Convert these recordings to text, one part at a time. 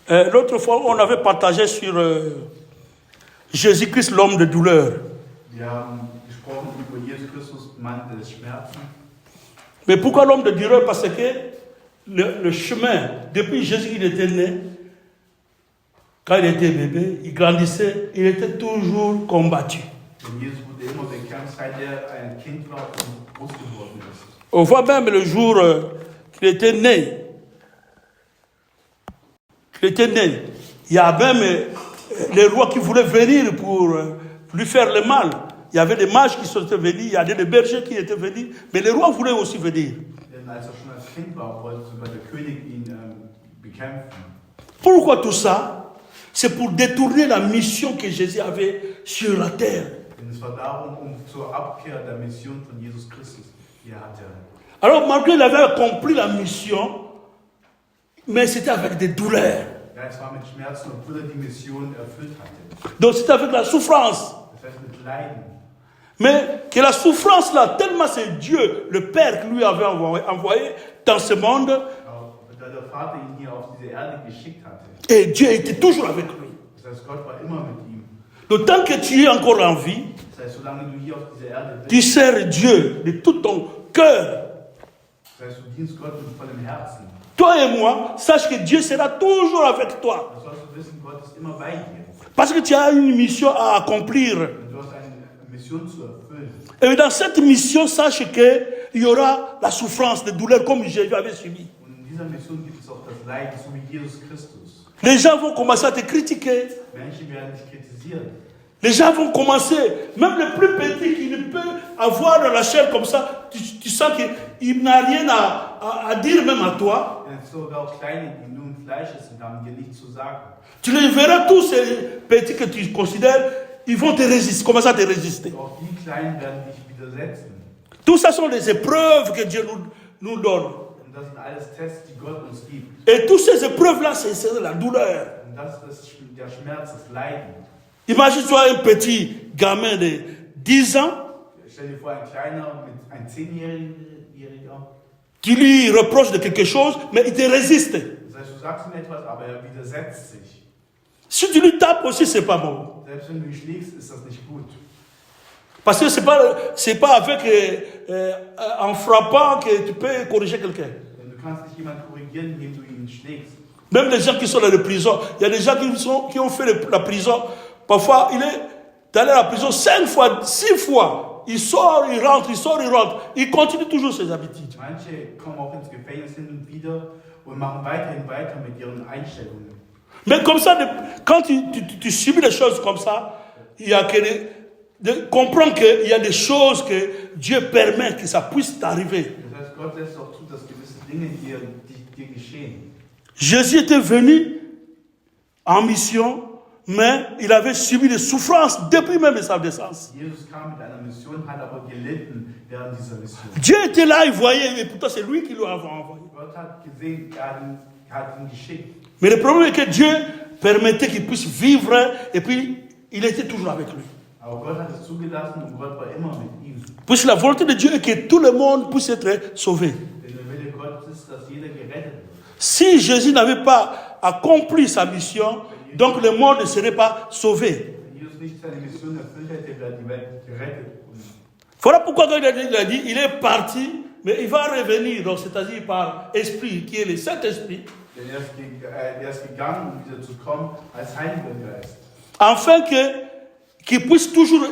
L'autre fois, on avait partagé sur Jésus-Christ, l'homme de douleur. Wir haben gesprochen über Jesus Christus, Mann des Schmerzen. Mais pourquoi l'homme de douleur? Parce que le chemin, depuis Jésus, il était né, quand il était bébé, il grandissait, il était toujours combattu. Denn Jesus wurde immer bekämpft, seit ein Kind war und groß geworden ist. On voit même le jour qu'il était né. Il y a même les rois qui voulaient venir pour lui faire le mal. Il y avait des mages qui sont venus, il y avait des bergers qui étaient venus, mais les rois voulaient aussi venir. Denn als schon als Kind war, wollte sogar der König ihn bekämpfen. Pourquoi tout ça? C'est pour détourner la mission que Jésus avait sur la terre. Denn es war darum, zur Abkehr der Mission von Jesus Christus, die hatte. Alors, malgré qu'il avait accompli la mission, mais c'était avec des douleurs. Ja, es war mit Schmerzen, obwohl die Mission erfüllt hatte. Donc, c'était avec la souffrance. Das heißt mit Leiden. Mais que la souffrance là, tellement c'est Dieu, le Père qui lui avait envoyé dans ce monde, Da der Vater ihn hier auf diese Erde geschickt hatte. et Dieu était toujours avec lui. Das heißt, Gott war immer mit ihm. Donc, tant que tu es encore en vie, Das heißt, solange du hier auf dieser Erde bist, tu sers Dieu de tout ton cœur. das heißt, du dienst Gott mit vollem Herzen. Toi et moi, sache que Dieu sera toujours avec toi. Da sollst du wissen, Gott ist immer bei dir. Parce que tu as une mission à accomplir. Und du hast eine Mission zu erfüllen. Et dans cette mission, sache qu'il y aura la souffrance, les douleurs comme Jésus avait subi. Und in dieser Mission gibt es auch das Leid, so wie Jesus Christus. Les gens vont commencer à te critiquer. Menschen werden dich kritisieren. Les gens vont commencer, même le plus petit qui ne peut avoir de la chair comme ça, tu sens qu'il n'a rien à dire même à toi. Denn sogar auch Kleine, die nur im Fleisch sind, haben dir nichts zu sagen. Tu les verras, tous ces petits que tu considères, ils vont te résister, commencer à te résister. Auch die Kleinen werden dich widersetzen. Tout ça sont des épreuves que Dieu nous donne. Und das sind alles Tests, die Gott uns gibt. Et toutes ces épreuves-là, c'est la douleur. Und das ist der Schmerz, das Leiden. Imagine-toi un petit gamin de 10 ans Stell dir vor, ein Kleiner, ein 10-Jähriger. qui lui reproche de quelque chose, mais il te résiste. Das heißt, du sagst ihm etwas, aber er widersetzt sich. Si tu lui tapes aussi, c'est pas bon. Selbst wenn du ihn schlägst, ist das nicht gut. Parce que c'est pas avec en frappant que tu peux corriger quelqu'un. Denn du kannst nicht jemanden korrigieren, indem du ihn schlägst. Même les gens qui sont dans la prison, il y a des gens qui ont fait la prison. Parfois, il est allé à la prison 5 fois, 6 fois. Il sort, il rentre, il sort, il rentre. Il continue toujours ses habitudes. Manche kommen auch ins Gefängnis hin und wieder und machen weiterhin weiter mit ihren Einstellungen. Mais comme ça, quand tu subis des choses comme ça, il y a que comprends qu'il y a des choses que Dieu permet que ça puisse t'arriver. Das heißt, Gott lässt auch zu, dass gewisse Dinge dir geschehen. Jésus était venu en mission, mais il avait subi des souffrances depuis même sa naissance. Jesus kam mit einer Mission, hat aber gelitten während dieser Mission. Dieu était là, il voyait, et pourtant c'est lui qui lui avait envoyé. Gott hat gesehen, hat ihn geschickt. Mais le problème est que Dieu permettait qu'il puisse vivre, et puis il était toujours avec lui. Aber Gott hat es zugelassen und Gott war immer mit ihm. Puisque la volonté de Dieu est que tout le monde puisse être sauvé. Denn der Wille Gottes ist, dass jeder gerettet wird. Si Jésus n'avait pas accompli sa mission, donc le monde ne serait pas sauvé. Wenn Jesus nicht seine Mission erfüllt hätte, wäre die Welt gerettet. Voilà pourquoi quand il a dit, il est parti, mais il va revenir, donc c'est-à-dire par esprit, qui est le Saint-Esprit, Denn er ist gegangen, um wieder zu kommen als Heiliger Geist. afin qu'il puisse toujours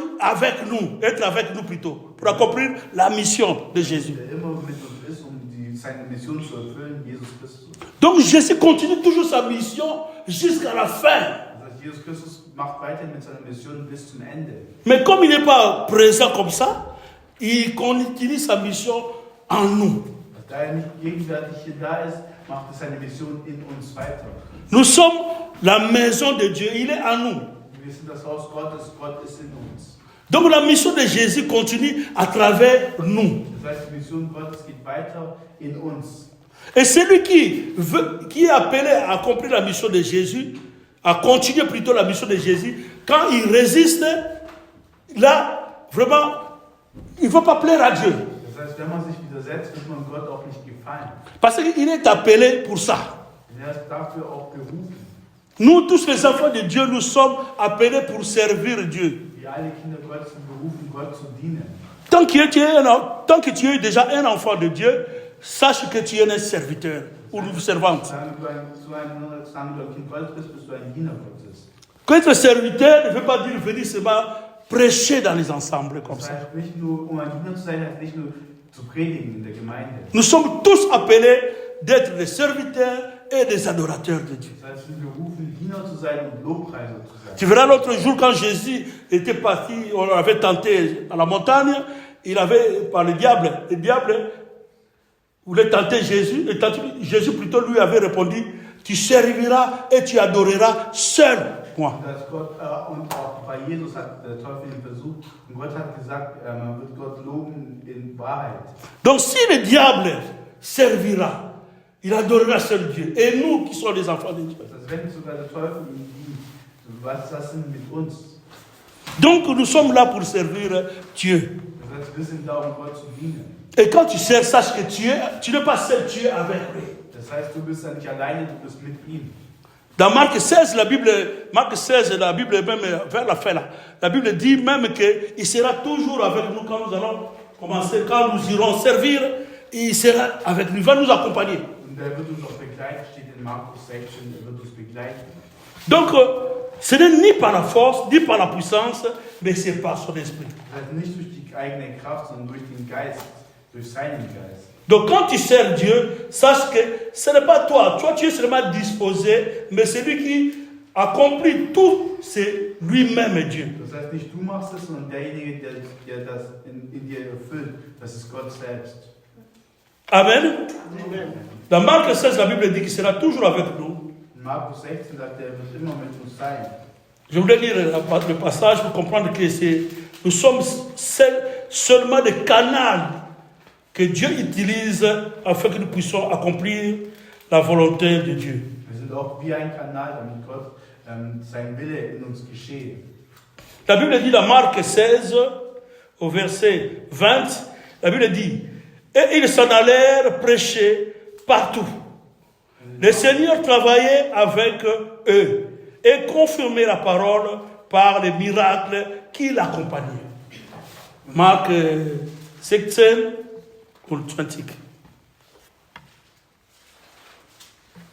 être avec nous plutôt, pour accomplir la mission de Jésus. Der immer mit uns ist, um seine Mission zu erfüllen, Jesus Christus. Donc Jésus continue toujours sa mission jusqu'à la fin. Das heißt, Jesus Christus macht weiter mit seiner Mission bis zum Ende. Mais comme il n'est pas présent comme ça, il continue sa mission en nous. Da er nicht gegenwärtig hier da ist, macht er seine Mission in uns weiter. Nous sommes la maison de Dieu, il est en nous. Wir sind das Haus Gottes, Gott ist in uns. Donc la mission de Jésus continue à travers nous. Das heißt, die Mission Gottes geht weiter in uns. Et celui qui est appelé à accomplir la mission de Jésus, à continuer plutôt la mission de Jésus, quand il résiste, là, vraiment, il ne faut pas plaire à Dieu. Das heißt, wenn man sich widersetzt, wird man Gott auch nicht gefallen. Parce qu'il est appelé pour ça. Er ist dafür auch berufen. Nous, tous les enfants de Dieu, nous sommes appelés pour servir Dieu. Wir alle Kinder Gottes sind berufen, Gott zu dienen. Tant que tu es déjà un enfant de Dieu, sache que tu es un serviteur ou une servante. Solange du ein Kind Gottes bist, bist du ein Diener Gottes. Être serviteur ne veut pas dire venir seulement prêcher dans les ensembles comme Das ça. heißt nicht nur, um ein Diener zu sein, heißt nicht nur zu predigen in der Gemeinde. Nous sommes tous appelés d'être des serviteurs et des adorateurs de Dieu. Das heißt, wir sind berufen, Diener zu sein und Lobpreiser zu sein. Tu verras l'autre jour quand Jésus était parti, on l'avait tenté à la montagne, il avait, par le diable voulait tenter Jésus, et Jésus plutôt lui avait répondu, tu serviras et tu adoreras seul moi. Dass Gott, und auch bei Jesus hat der Teufel ihn versucht, und Gott hat gesagt, man wird Gott loben in Wahrheit. Donc si le diable servira, il adorera seul Dieu. Et nous qui sommes les enfants de Dieu. Das heißt, wenn sogar der Teufel ihn dient, was ist das denn mit uns? Donc nous sommes là pour servir Dieu. Das heißt, wir sind da, um Gott zu dienen. Et quand tu sers, sache que tu n'es pas seul, tu es avec lui. Das heißt, du bist ja nicht alleine, du bist mit ihm. Dans Marc 16, la Bible même vers la fin là, la Bible dit même qu'il sera toujours avec nous quand nous allons commencer, quand nous irons servir, il sera avec nous, il va nous accompagner. Und er wird uns auch begleiten, steht in Markus 16, er wird uns begleiten. Donc, ce n'est ni par la force, ni par la puissance, mais c'est par son esprit. Das heißt nicht durch die eigene Kraft, sondern durch den Geist, durch seinen Geist. Donc quand tu sers Dieu, sache que ce n'est pas toi. Toi, tu es seulement disposé, mais celui qui accomplit tout, c'est lui-même Dieu. Das heißt nicht du machst es, sondern derjenige, der das in dir erfüllt, das ist Gott selbst. Amen. Dans Marc 16, la Bible dit qu'il sera toujours avec nous. In Markus 16 sagt er wird immer mit uns sein. Je voulais lire le passage pour comprendre que nous sommes seulement des canaux que Dieu utilise afin que nous puissions accomplir la volonté de Dieu. Wir sind auch wie ein Kanal, damit Gott sein Wille in uns geschehe. La Bible dit dans Marc 16, au verset 20, la Bible dit, et ils s'en allèrent prêcher partout. Le Seigneur travaillait avec eux et confirmait la parole par les miracles qui l'accompagnaient. Marc 16, 20.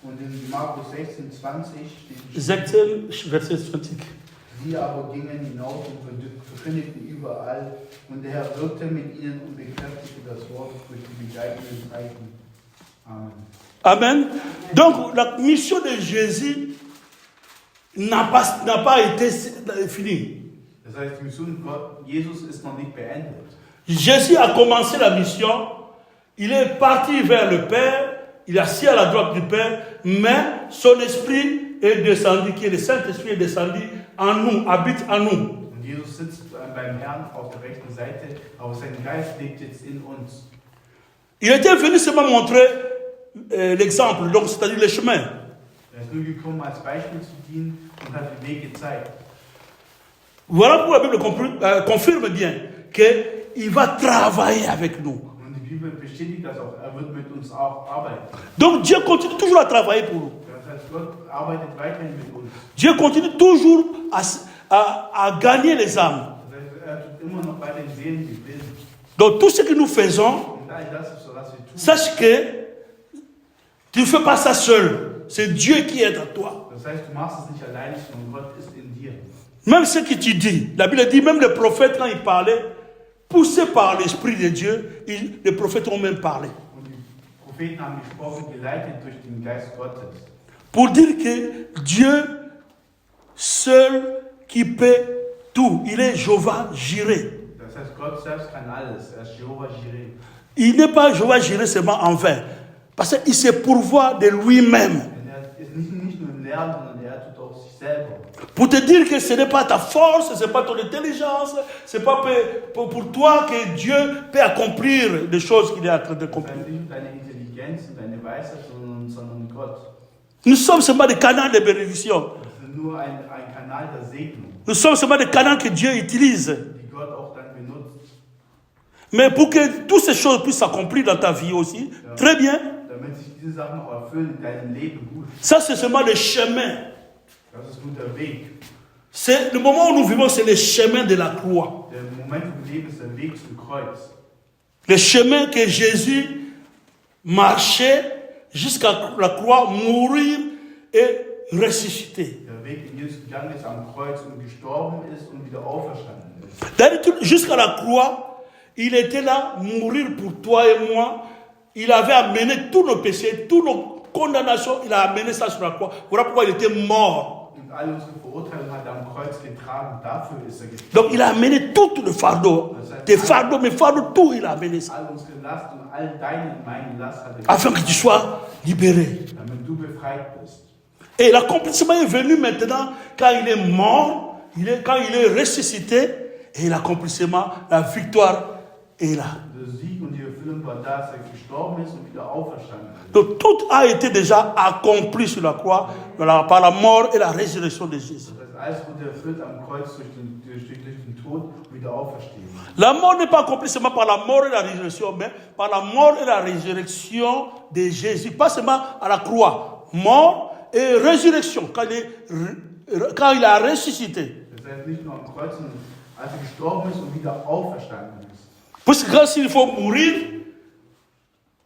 Und in Markus 16, 20 steht, 16, Verset 20. sie aber gingen hinaus und verkündigten überall, und der Herr wirkte mit ihnen und bekräftigte das Wort durch die begleitenden Zeichen. Amen. Amen. Donc la mission de Jésus n'a pas été finie. Das heißt, die Mission Jesus ist noch nicht beendet. Jésus a commencé la mission, il est parti vers le Père, il est assis à la droite du Père, mais son esprit est descendu, qui est le Saint-Esprit est descendu en nous, habite en nous. Und Jesus sitzt beim Herrn auf der rechten Seite, aber sein Geist lebt jetzt in uns. Il était venu seulement montrer l'exemple, donc c'est-à-dire le chemin. Er ist nur gekommen, als Beispiel zu dienen und hat den Weg gezeigt. Voilà pourquoi la Bible confirme bien qu'il va travailler avec nous. Und die Bibel bestätigt das auch, er wird mit uns auch arbeiten. Donc Dieu continue toujours à travailler pour nous. Das heißt, Gott arbeitet weiterhin mit uns. Dieu continue toujours à gagner les âmes. Das heißt, er tut immer noch weiterhin Seelen gewinnen. Donc tout ce que nous faisons, Und all das ist so, was wir tun. sache que tu ne fais pas ça seul. C'est Dieu qui est à toi. Das heißt, du machst es nicht alleine, sondern Gott ist in dir. Même ce que tu dis, la Bible dit, même les prophètes, quand ils parlaient, poussés par l'Esprit de Dieu, les prophètes ont même parlé. Und die Propheten haben gesprochen, geleitet durch den Geist Gottes. Pour dire que Dieu seul qui peut tout. Il est Jéhovah Jireh. Das heißt, Gott selbst kann alles. Er ist Jehovah Jireh. Il n'est pas Jéhovah Jireh seulement en vain. Parce qu'il se pourvoit de lui-même. Er ist nicht nur im Lernen, sondern er tut auch sich selber. Pour te dire que ce n'est pas ta force, ce n'est pas ton intelligence, ce n'est pas pour toi que Dieu peut accomplir des choses qu'il est en train Das d'accomplir. heißt nicht deine Intelligenz und deine Weisheit, sondern Gott. Nous sommes seulement des canaux de bénédiction. Das ist nur ein Kanal der Segnung, Nous sommes seulement des canaux que Dieu utilise. die Gott auch dann benutzt. Mais pour que toutes ces choses puissent s'accomplir dans ta vie aussi, très bien. Damit damit sich diese Sachen auch erfüllen in deinem Leben gut. Ça, c'est seulement le chemin. Das ist nur der Weg. C'est le moment où nous vivons, c'est le chemin de la croix. Der Moment, wo wir leben, ist der Weg zum Kreuz. Le chemin que Jésus marchait jusqu'à la croix, mourir et ressusciter. Der Weg, den Jesus gegangen ist am Kreuz und gestorben ist und wieder auferstanden ist. D'habitude, jusqu'à la croix, il était là, mourir pour toi et moi. Il avait amené tous nos péchés, toutes nos condamnations, il a amené ça sur la croix. Voilà pourquoi il était mort. Und alle unsere Verurteilungen hat er am Kreuz getragen. Dafür ist er gestorben. Donc il a amené tout le fardeau. Tes fardeaux, mes fardeaux, tout, il a amené ça. All unsere Last und all deine und meine Last hat er Afin que tu sois libéré. damit du befreit bist. Et l'accomplissement est venu maintenant quand il est mort, quand il est ressuscité, et l'accomplissement, la victoire est là. Der Sieg und die Erfüllung war da, dass er gestorben ist und wieder auferstanden ist. Donc tout a été déjà accompli sur la croix par la mort et la résurrection de Jésus. Das heißt, alles wurde erfüllt am Kreuz durch den Tod und wieder auferstehen. La mort n'est pas accomplie seulement par la mort et la résurrection, mais par la mort et la résurrection de Jésus. Pas seulement à la croix. Mort et résurrection, quand il a ressuscité. Das heißt nicht nur am Kreuz, sondern als er gestorben ist und wieder auferstanden ist. Puisque quand s'il faut mourir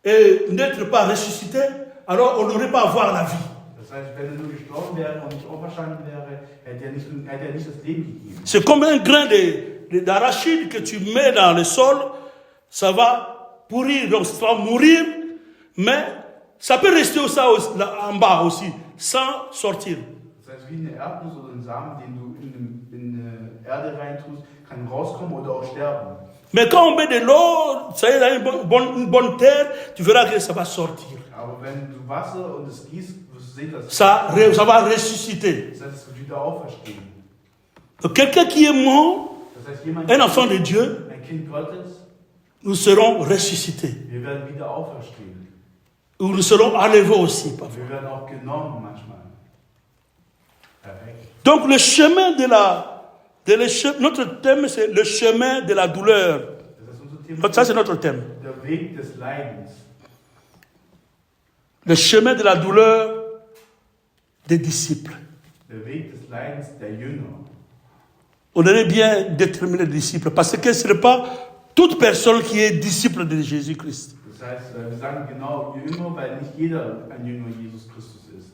et n'être pas ressuscité, alors on n'aurait pas à voir la vie. Das heißt, wenn er nur gestorben wäre und nicht auferstanden wäre, hätte er nicht das Leben gegeben. C'est comme un grain d'arachide que tu mets dans le sol, ça va pourrir, donc ça va mourir, mais ça peut rester en bas aussi, sans sortir. Das heißt, wie eine Erdnuss oder ein Samen, den du in Erde reintust, kann rauskommen oder auch sterben. Mais quand on met de l'eau, ça y est, dans une bonne terre, tu verras que ça va sortir. Aber wenn du Wasser und es gießt, wirst du sehen, dass Ça va ressusciter. das heißt, es wird wieder auferstehen. Donc, quelqu'un qui est mort, Das heißt, jemand, un enfant de Dieu, ein Kind Gottes, nous serons ressuscités. wir werden wieder auferstehen. Ou nous serons enlevés aussi, parfois. Wir werden auch genommen manchmal. Perfekt. Donc le chemin notre thème c'est le chemin de la douleur. Das ist unser Thema. Ça c'est notre thème. Der Weg des Leidens. Le chemin de la douleur des disciples. Der Weg des Leidens der Jünger. On devrait bien déterminer les disciples parce que ce n'est pas toute personne qui est disciple de Jésus-Christ. Das heißt, wir sagen genau Jünger, weil nicht jeder ein Jünger Jesus Christus ist.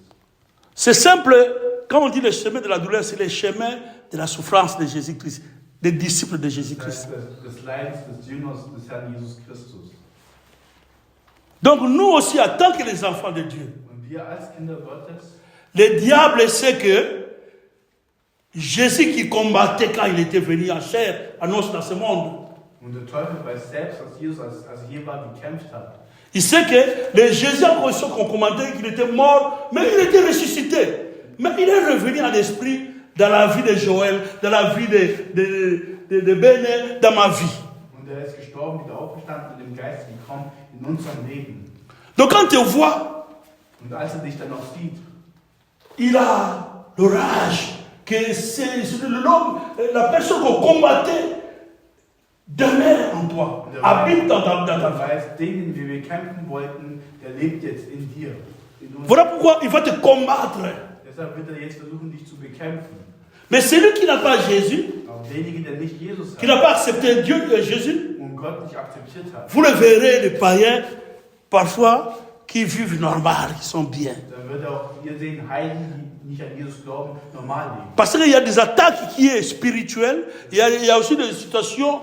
C'est simple, quand on dit le chemin de la douleur, c'est le chemin de la souffrance de Jésus-Christ, des disciples de Das Jésus-Christ. heißt, des Leidens des Jüngers des Herrn Jesus Christus. Donc nous aussi, en tant que les enfants de Dieu, Und wir als Kinder Gottes, le diable sait que Jésus qui combattait quand il était venu en chair, en os dans ce monde, und der Teufel weiß selbst, dass Jesus, als er hier war, gekämpft hat. il sait que le Jésus en conscience qu'on commentait qu'il était mort, mais il était ressuscité. Mais il est revenu en esprit dans la vie de Joël, dans la vie de Béné, dans ma vie. Und er ist gestorben, wieder auferstanden und im Geist gekommen in unserem Leben. Donc quand tu vois, Und als er dich dann noch sieht, il a le rage, que c'est l'homme, la personne qu'on combattait, demeure en toi, habite dans ta er vie. weiß, den wir bekämpfen wollten, der lebt jetzt in dir. In uns. Voilà pourquoi il va te combattre. Deshalb wird er jetzt versuchen, dich zu bekämpfen. Mais celui qui n'a pas Jésus, Aber derjenige, der nicht Jesus qui n'a hat pas accepté Dieu et Jésus, und Gott nicht akzeptiert hat, vous le verrez, les païens, parfois, qui vivent normal, qui sont bien. dann wird er auch ihr sehen, Heiden, die nicht an Jesus glauben, normal leben. Parce qu'il y a des attaques qui sont spirituelles, il y a aussi des situations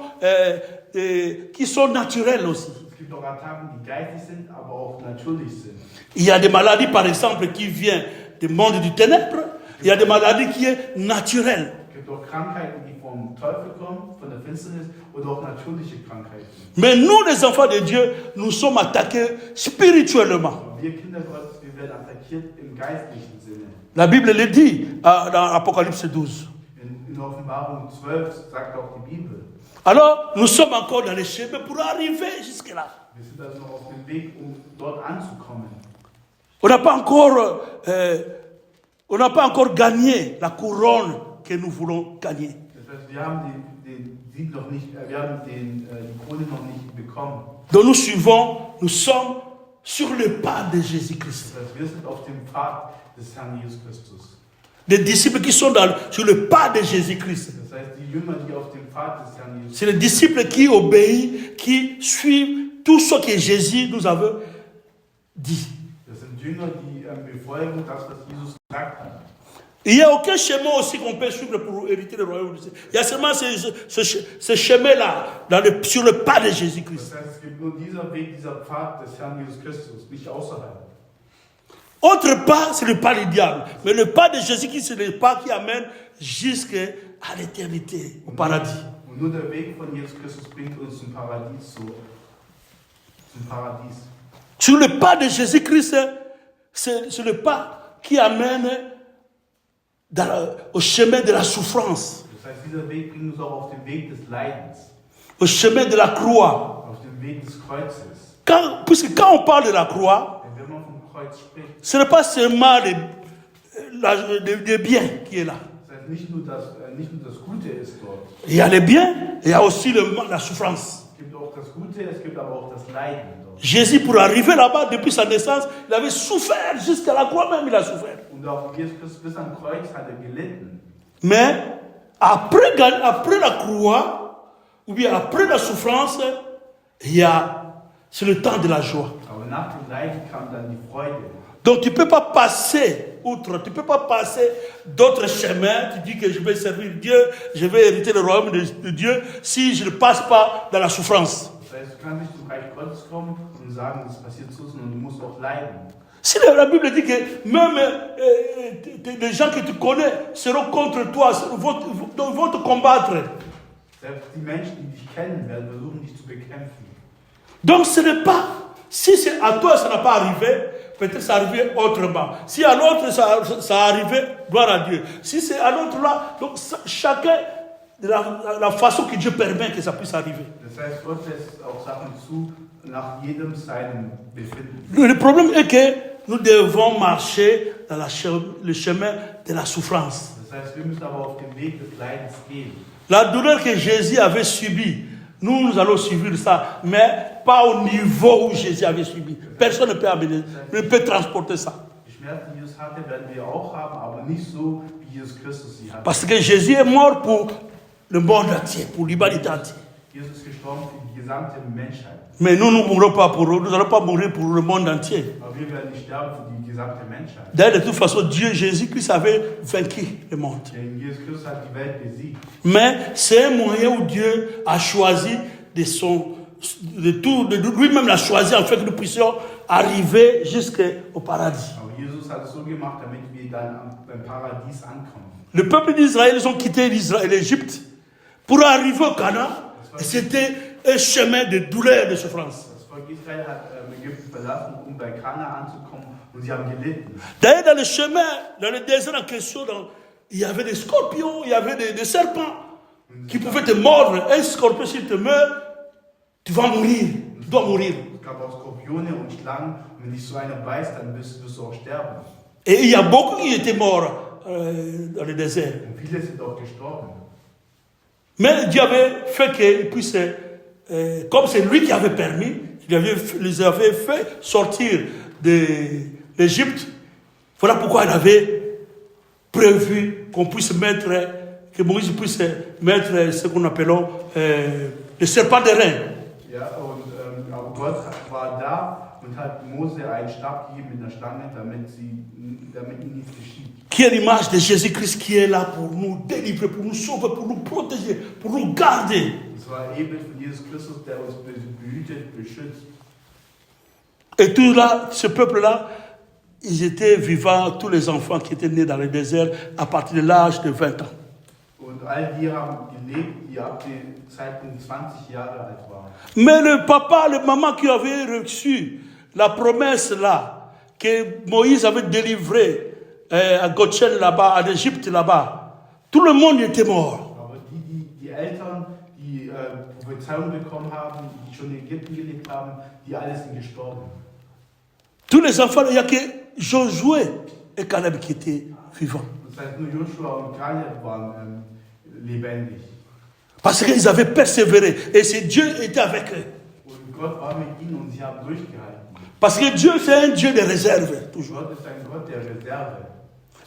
qui sont naturelles aussi. Es gibt auch Attacken, die geistig sind, aber auch natürlich sind. Il y a des maladies, par exemple, qui viennent du monde du ténèbre. Il y a des maladies qui sont naturelles. Es gibt auch Krankheiten, die vom Teufel kommen, von der Finsternis, oder auch natürliche Krankheiten. Mais nous, les enfants de Dieu, nous sommes attaqués spirituellement. Aber wir Kinder Gottes, wir werden attackiert im geistlichen Sinne. La Bible le dit dans Apocalypse 12. In Offenbarung 12 sagt auch die Bibel. Alors, nous sommes encore dans les chemins pour arriver jusque-là. Wir sind also noch auf dem Weg, um dort anzukommen. On n'a pas encore gagné la couronne que nous voulons gagner. Das heißt, wir haben den Sieg noch nicht, wir haben die Krone noch nicht bekommen. Donc nous sommes sur le pas de Jésus-Christ. Das heißt, wir sind auf dem Pfad des Herrn Jesus Christus. Des disciples qui sont sur le pas de Jésus-Christ. Das heißt, die Jünger, die auf dem Pfad des Herrn Jesus C'est les disciples qui obéissent, qui suivent tout ce que Jésus nous avait dit. Das sind Jünger, die befolgen das, was Jesus gesagt hat. Il n'y a aucun chemin aussi qu'on peut suivre pour hériter le royaume de Dieu. Il y a seulement ce chemin-là sur le pas de Jésus-Christ. Das heißt, es gibt nur dieser Weg, dieser Pfad des Herrn Jesus Christus, nicht außerhalb. Autre pas, c'est le pas du diable. Mais le pas de Jésus-Christ, c'est le pas qui amène jusqu'à l'éternité, au paradis. Und nur der Weg von Jesus Christus bringt uns zum Paradies. Sur le pas de Jésus-Christ, c'est le pas qui amène au chemin de la souffrance. Das heißt, dieser Weg bringt uns auch auf den Weg des Leidens, Au chemin de la croix. auf den Weg des Kreuzes. Puisque quand on parle de la croix, Denn wenn man vom Kreuz spricht, ce n'est pas seulement le bien qui est là. das heißt nicht nur das Gute ist dort. Il y a le bien, il y a aussi la souffrance. Es gibt auch das Gute, es gibt aber auch das Leiden dort. Jésus, pour arriver là-bas, depuis sa naissance, il avait souffert, jusqu'à la croix même, il a souffert. Und auch Jesus Christus bis am Kreuz hat gelitten. Mais après la croix, ou bien après la souffrance, c'est le temps de la joie. Aber nach dem Leiden kam dann die Freude. Donc tu ne peux pas passer outre, tu ne peux pas passer d'autres chemins. Tu dis que je vais servir Dieu, je vais hériter le royaume de Dieu, si je ne passe pas dans la souffrance. Das heißt, du kannst nicht zum Reich Gottes kommen und sagen, das passiert so, sondern du musst auch leiden. Si la Bible dit que même les gens que tu connais seront contre toi, vont te combattre. Selbst die Menschen, die dich kennen, werden versuchen, dich zu bekämpfen. Donc ce n'est pas, si c'est à toi ça n'a pas arrivé, peut-être ça arrivé autrement. Si à l'autre ça arrivé, gloire à Dieu. Si c'est à l'autre là, donc chacun de la façon que Dieu permet que ça puisse arriver. Das heißt, Gott lässt auch Sachen zu, nach jedem seinem Befinden. Le problème est que nous devons marcher dans le chemin de la souffrance. Das heißt, wir müssen aber auf dem Weg des Leidens gehen. La douleur que Jésus avait subie, nous allons subir ça, mais pas au niveau où Jésus avait subi. Personne ne peut transporter ça. Die Schmerzen, die Jesus hatte, werden wir auch haben, aber nicht so, wie Jesus Christus sie hatte. Parce que Jésus est mort pour le monde entier, pour l'humanité entière. Jesus ist gestorben für die gesamte Menschheit. Mais nous ne mourrons pas pour eux, nous n'allons pas mourir pour le monde entier. Aber wir werden nicht sterben für die gesamte Menschheit. D'ailleurs, de toute façon, Dieu, Jésus-Christ avait vaincu le monde. Denn Jesus Christus hat die Welt besiegt. Mais c'est un moyen où Dieu a choisi lui-même l'a choisi afin que nous puissions arriver jusqu'au paradis. Aber Jesus hat es so gemacht, damit wir dann beim Paradies ankommen. Le peuple d'Israël, ils ont quitté l'Égypte pour arriver au Canaan. Et c'était un chemin de douleur et de souffrance. Das Volk Israel hat Ägypten verlassen, um bei Kana anzukommen, und sie haben gelitten. D'ailleurs, dans le chemin, dans le désert en question, il y avait des scorpions, il y avait des serpents qui pouvaient te mordre. Un scorpion, s'il te meurt, tu vas mourir. Tu dois mourir. Es gab auch Skorpione und Schlangen, und wenn dich so einer beißt, dann wirst du auch sterben. Et il y a beaucoup qui étaient morts dans le désert. Und viele sind auch gestorben. Mais Dieu avait fait qu'ils puissent, comme c'est lui qui avait permis, les avait fait sortir de l'Égypte. Voilà pourquoi il avait prévu qu'on puisse mettre, que Moïse puisse mettre ce qu'on appelle le serpent de rein. Ja, und aber Gott war da und hat Mose einen Stab gegeben mit einer Schlange, damit ihm nichts geschieht. Qui est l'image de Jésus-Christ qui est là pour nous délivrer, pour nous sauver, pour nous protéger, pour nous garder. Das war ein Ebenbild von Jesus Christus, der uns behütet, beschützt. Et tout là, ce peuple-là, ils étaient vivants, tous les enfants qui étaient nés dans le désert à partir de l'âge de 20 ans. Und all die haben gelebt, die ab dem Zeitpunkt 20 Jahre alt waren. Mais le papa, le maman qui avait reçu la promesse là, que Moïse avait délivré à Goshen là-bas, en Égypte là-bas, tout le monde était mort. Aber die Eltern, die Prophezeiung bekommen haben, die schon in Ägypten gelebt haben, die alle sind gestorben. Tous les enfants, il n'y a que Josué et Caleb qui étaient vivants. Das heißt, nur Joshua und Kaleb waren lebendig. Parce qu'ils avaient persévéré et c'est Dieu était avec eux. Und Gott war mit ihnen und sie haben durchgehalten. Parce que Dieu, c'est un Dieu de réserve, toujours. Gott ist ein Gott der Reserve.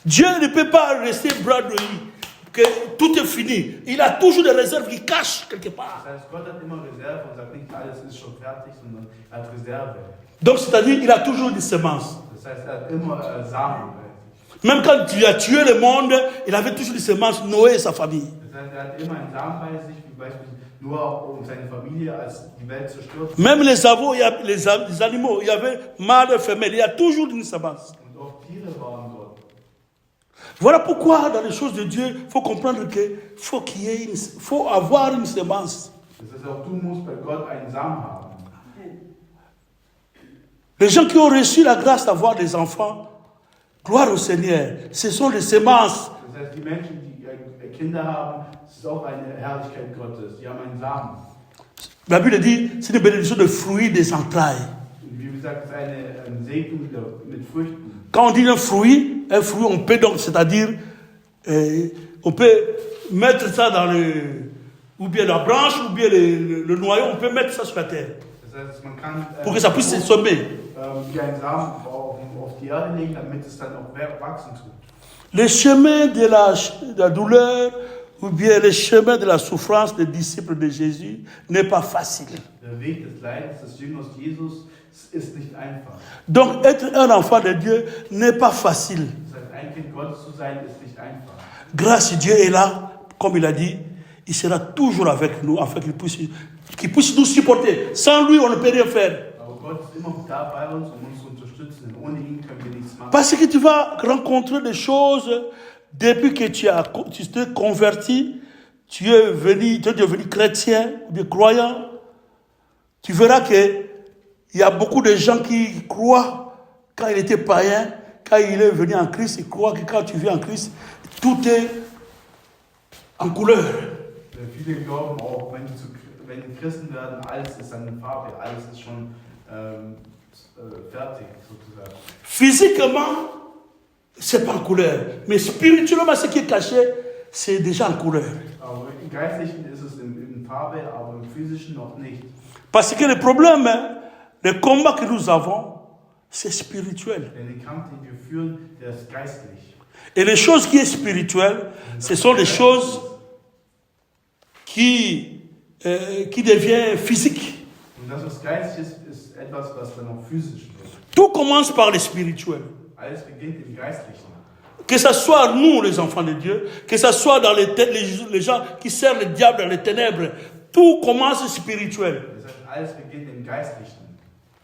Dieu ne peut pas rester bras de lui, que tout est fini. Il a toujours des réserves qu'il cache quelque part. Das heißt, Gott hat immer Reserve und sagt nicht, alles ist schon fertig, sondern er hat Reserve. Donc, c'est-à-dire, il a toujours des semences. Das heißt, er hat immer Samen. Même quand il a tué le monde, il avait toujours des semences, Noé et sa famille. Das heißt, er hat immer einen Samen bei sich, wie beispielsweise Noah und seine Familie, als die Welt zerstört. Même les animaux, les animaux, il y avait mâle et femelle, il y a toujours une semence. Und auch Tiere waren dort. Voilà pourquoi, dans les choses de Dieu, il faut comprendre qu'il faut avoir une semence. Das heißt, auch du musst bei Gott einen Samen haben. Les gens qui ont reçu la grâce d'avoir des enfants, gloire au Seigneur, ce sont les semences. Das heißt, die Menschen, die Kinder haben, das ist auch eine Herrlichkeit Gottes. Die haben einen Samen. La Bible dit, c'est une bénédiction de fruits des entrailles. Und wie gesagt, es ist eine Segnung mit Früchten. Quand on dit un fruit, on peut donc, c'est-à-dire, on peut mettre ça dans ou bien la branche, ou bien le noyau, on peut mettre ça sur la terre. Das heißt, man kann pour que ça puisse semer. Wie einen Samen auf die Erde legen, damit es dann auch wachsen tut. Le chemin de la douleur ou bien le chemin de la souffrance des disciples de Jésus n'est pas facile. Der Weg des Leidens des Jüngers Jesus ist nicht einfach. Donc être un enfant de Dieu n'est pas facile. Das heißt, ein Kind Gottes zu sein, ist nicht einfach. Grâce à Dieu est là, comme il a dit, il sera toujours avec nous afin qu'il puisse nous supporter. Sans lui, on ne peut rien faire. Aber Gott ist immer da bei uns, um uns zu unterstützen. Ohne ihn können wir nichts machen. Parce que tu vas rencontrer des choses depuis que tu t'es converti, tu es devenu chrétien ou bien croyant. Tu verras qu'il y a beaucoup de gens qui croient quand il était païen, quand il est venu en Christ, ils croient que quand tu vis en Christ, tout est en couleur. Viele glauben auch, wenn die Christen werden, alles ist eine Farbe, alles ist schon fertig sozusagen. Physiquement, c'est pas en couleur, mais spirituellement, ce qui est caché, c'est déjà en couleur. Aber im Geistlichen ist es in Farbe, aber im Physischen noch nicht. Parce que le problème, le combat que nous avons, c'est spirituel. Denn den Kampf, den wir führen, der ist geistlich. Et les choses qui sont spirituelles, ce sont des choses qui deviennent physiques. Und das, was geistig ist etwas, was dann auch physisch wird. Tout commence par le spirituel. Alles beginnt im Geistlichen. Que ce soit nous, les enfants de Dieu, que ce soit dans les gens qui servent le diable dans les ténèbres, tout commence spirituel. Das heißt, alles beginnt im Geistlichen.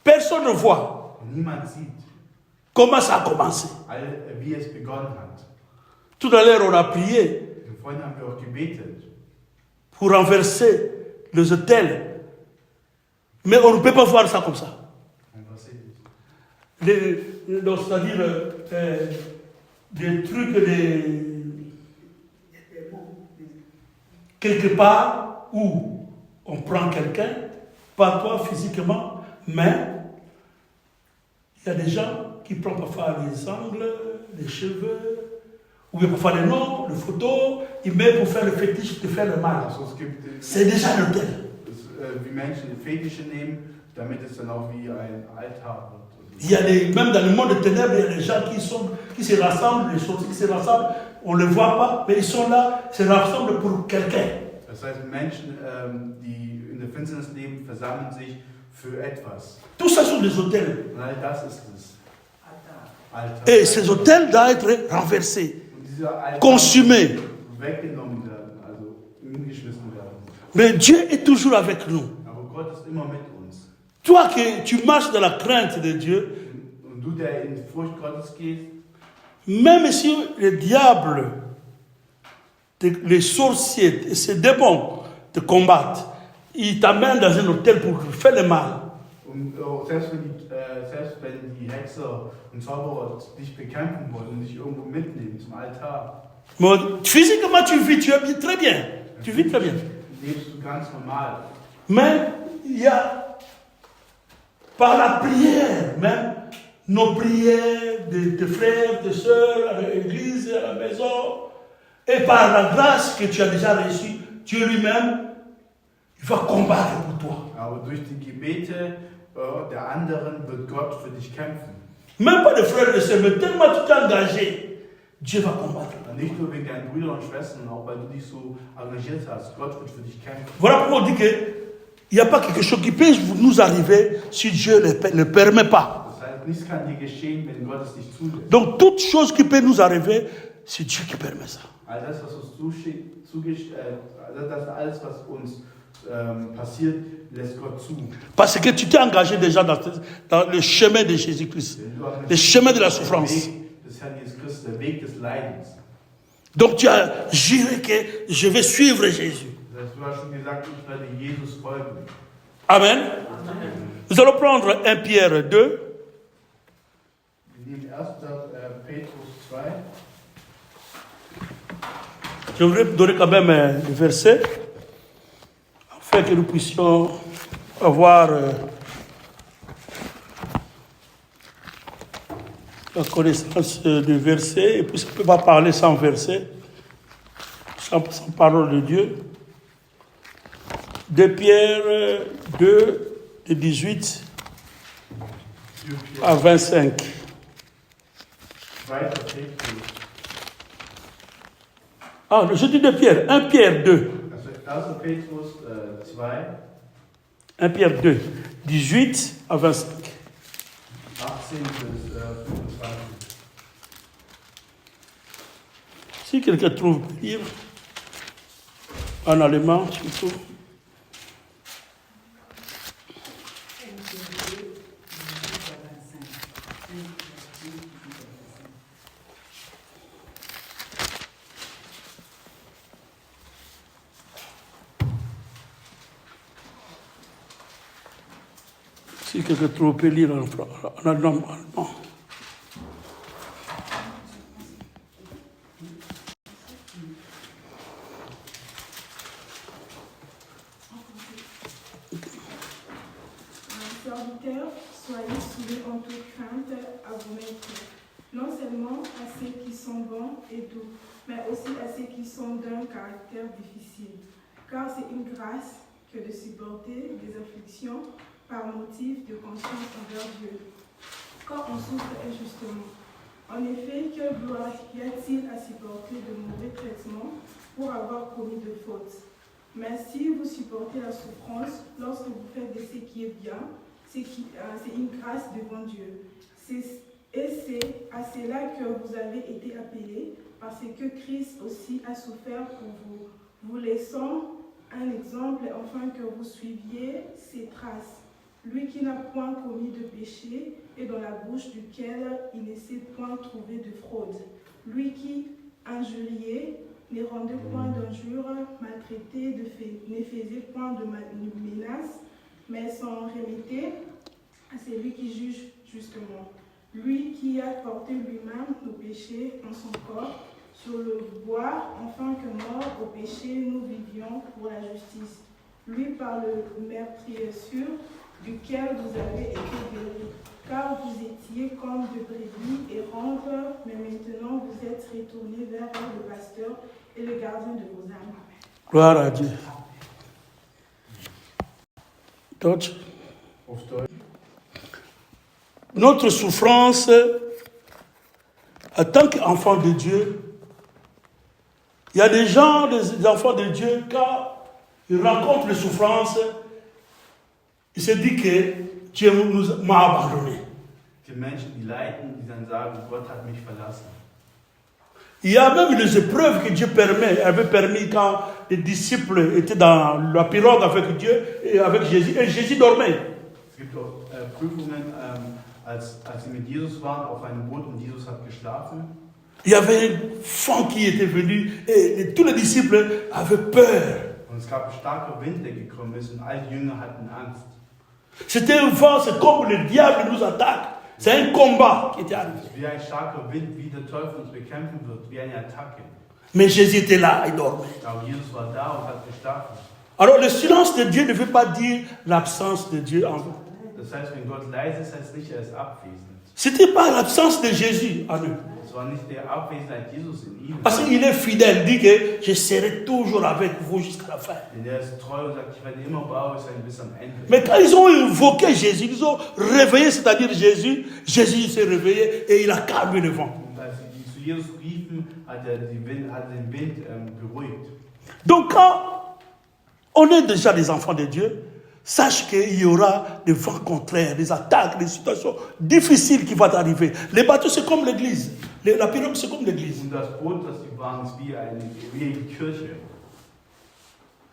Personne ne voit Und niemand sieht, comment ça a commencé. wie es begonnen hat. Tout à l'heure, on a prié Und vorhin haben wir auch gebetet, pour renverser les autels. Mais on ne peut pas voir ça comme ça. und was seht ihr? C'est-à-dire des trucs quelque part où on prend quelqu'un, pas toi physiquement, mais il y a des gens qui prennent parfois les angles, les cheveux, ou bien parfois les noms, les photos, ils mettent pour faire le fétiche, de faire le mal. Also es gibt, C'est déjà un hôtel. wie Menschen Fetische nehmen, damit es dann auch wie ein Altar wird. Il y a même dans le monde des ténèbres, il y a des gens qui se rassemblent, les sorciers qui se rassemblent, on ne les voit pas, mais ils sont là, se rassemblent pour quelqu'un. Das heißt, Menschen, die in der Finsternis leben, versammeln sich für etwas. Tout ça sont des hôtels. Und all das ist es. Altar. Et ces hôtels doivent être renversés, Und diese Altar consumés. weggenommen werden, also umgeschmissen werden. Mais Dieu est toujours avec nous. Aber Gott ist immer mit uns. Toi que tu marches dans la crainte de Dieu, Und du, der in Furcht Gottes gehst, même si le diable, les sorciers et ces démons te combattent, ils t'amènent dans un hôtel pour faire le mal. und selbst wenn die Hexer und Zauberer dich bekämpfen wollen und dich irgendwo mitnehmen zum Altar, Mais physiquement, tu vis très bien. Tu vis très bien. lebst du ganz normal. Mais il y a, par la prière, même nos prières de frères, de sœurs, à l'église, à la maison, et par la grâce que tu as déjà reçue, Dieu lui-même, il va combattre pour toi. Aber durch die Gebete der anderen wird Gott für dich kämpfen. Même pas de frères et de sœurs, mais tellement tu t'es engagé, Dieu va combattre. Nicht nur wegen deinen Brüdern und Schwestern, auch weil du dich so engagiert hast. Gott wird für dich kämpfen. Voilà pourquoi on dit qu'il n'y a pas quelque chose qui peut nous arriver si Dieu ne le permet pas. Das heißt, nichts kann dir geschehen, wenn Gott es nicht zulässt. Donc toute chose qui peut nous arriver, c'est Dieu qui permet ça. All das, was alles, was uns passiert, lässt Gott zu. Parce que tu t'es engagé déjà dans le chemin de Jésus-Christ, le chemin de la souffrance. Des Herrn Jesus Christus, der Weg des Leidens. Donc tu as juré que je vais suivre Jésus. Das heißt, du hast schon gesagt, ich werde Jesus folgen. Amen. Nous allons prendre 1 Pierre 2. Wir nehmen 1. Petrus 2. Je voudrais donner quand même le verset, afin que nous puissions avoir la connaissance du verset, et puis on ne peut pas parler sans verset, sans parole de Dieu. 2 Pierre 2, de 18 à 25. 2. Petrus. Ah, je dis 2 Pierre, 1 Pierre 2. Also 1. Petrus 2. 1 Pierre 2, 18 à 25. 18 bis 25. Si quelqu'un trouve le livre, en allemand, surtout. Si quelqu'un trouve, peut lire en allemand. Serviteurs, soyez soumis en toute crainte à vos maîtres, non seulement à ceux qui sont bons et doux, mais aussi à ceux qui sont d'un caractère difficile. Car c'est une grâce que de supporter des afflictions par motif de conscience envers Dieu, quand on souffre injustement. En effet, quelle gloire y a-t-il à supporter de mauvais traitements pour avoir commis de fautes? Mais si vous supportez la souffrance lorsque vous faites de ce qui est bien, c'est une grâce devant Dieu. Et c'est à cela que vous avez été appelés, parce que Christ aussi a souffert pour vous, vous laissant un exemple afin que vous suiviez ses traces. Lui qui n'a point commis de péché et dans la bouche duquel il ne s'est point trouvé de fraude. Lui qui injuriait, ne rendait point d'injures, maltraitait, ne faisait point de menaces, mais s'en remettait à celui qui juge justement. Lui qui a porté lui-même nos péchés en son corps sur le bois, afin que morts au péché, nous vivions pour la justice. Lui par le meurtrissure duquel vous avez été guéris, car vous étiez comme de brebis errantes, mais maintenant vous êtes retournés vers le pasteur et le gardien de vos âmes. Gloire à Dieu. Deutsch. Notre souffrance, en tant qu'enfant de Dieu, il y a des gens, des enfants de Dieu, quand ils rencontrent les souffrances, ils se disent que Dieu m'a abandonné. Die Menschen, die leiden, die dann sagen, Gott hat mich verlassen. Il y a même les épreuves que Dieu avait permis quand les disciples étaient dans la pirogue avec Dieu et avec Jésus, et Jésus dormait. Es gibt auch Prüfungen, als sie mit Jesus waren auf einem Boot und Jesus hat geschlafen. Il y avait un vent qui était venu et tous les disciples avaient peur. Und es gab ein starker Wind, der gekommen ist und all die Jünger hatten Angst. C'était un vent, c'est comme le diable nous attaque. C'est un combat qui était arrivé. Wie ein starker Wind, wie der Teufel uns bekämpfen wird, wie eine Attacke. Mais Jésus était là, il dormait. Aber Jesus war da und hat geschlafen. Alors le silence de Dieu ne veut pas dire l'absence de Dieu en vous. Das heißt, wenn Gott leise ist, heißt nicht, er ist abwesend. Ce n'était pas l'absence de Jésus en eux. Es war nicht der Abwesenheit Jesus in ihnen. Parce qu'il est fidèle, il dit que je serai toujours avec vous jusqu'à la fin. Denn er ist treu und sagt, ich werde immer bei euch sein bis am Ende. Mais quand ils ont invoqué Jésus, ils ont réveillé, c'est-à-dire Jésus, Jésus s'est réveillé et il a calmé le vent. Und als sie zu Jesus riefen, hat er den Wind beruhigt. Donc quand on est déjà des enfants de Dieu, sache qu'il y aura des vents contraires, des attaques, des situations difficiles qui vont arriver. Les bateaux, c'est comme l'église. La pirogue, c'est comme l'église. Und das Boot, das sie waren, ist wie die Kirche.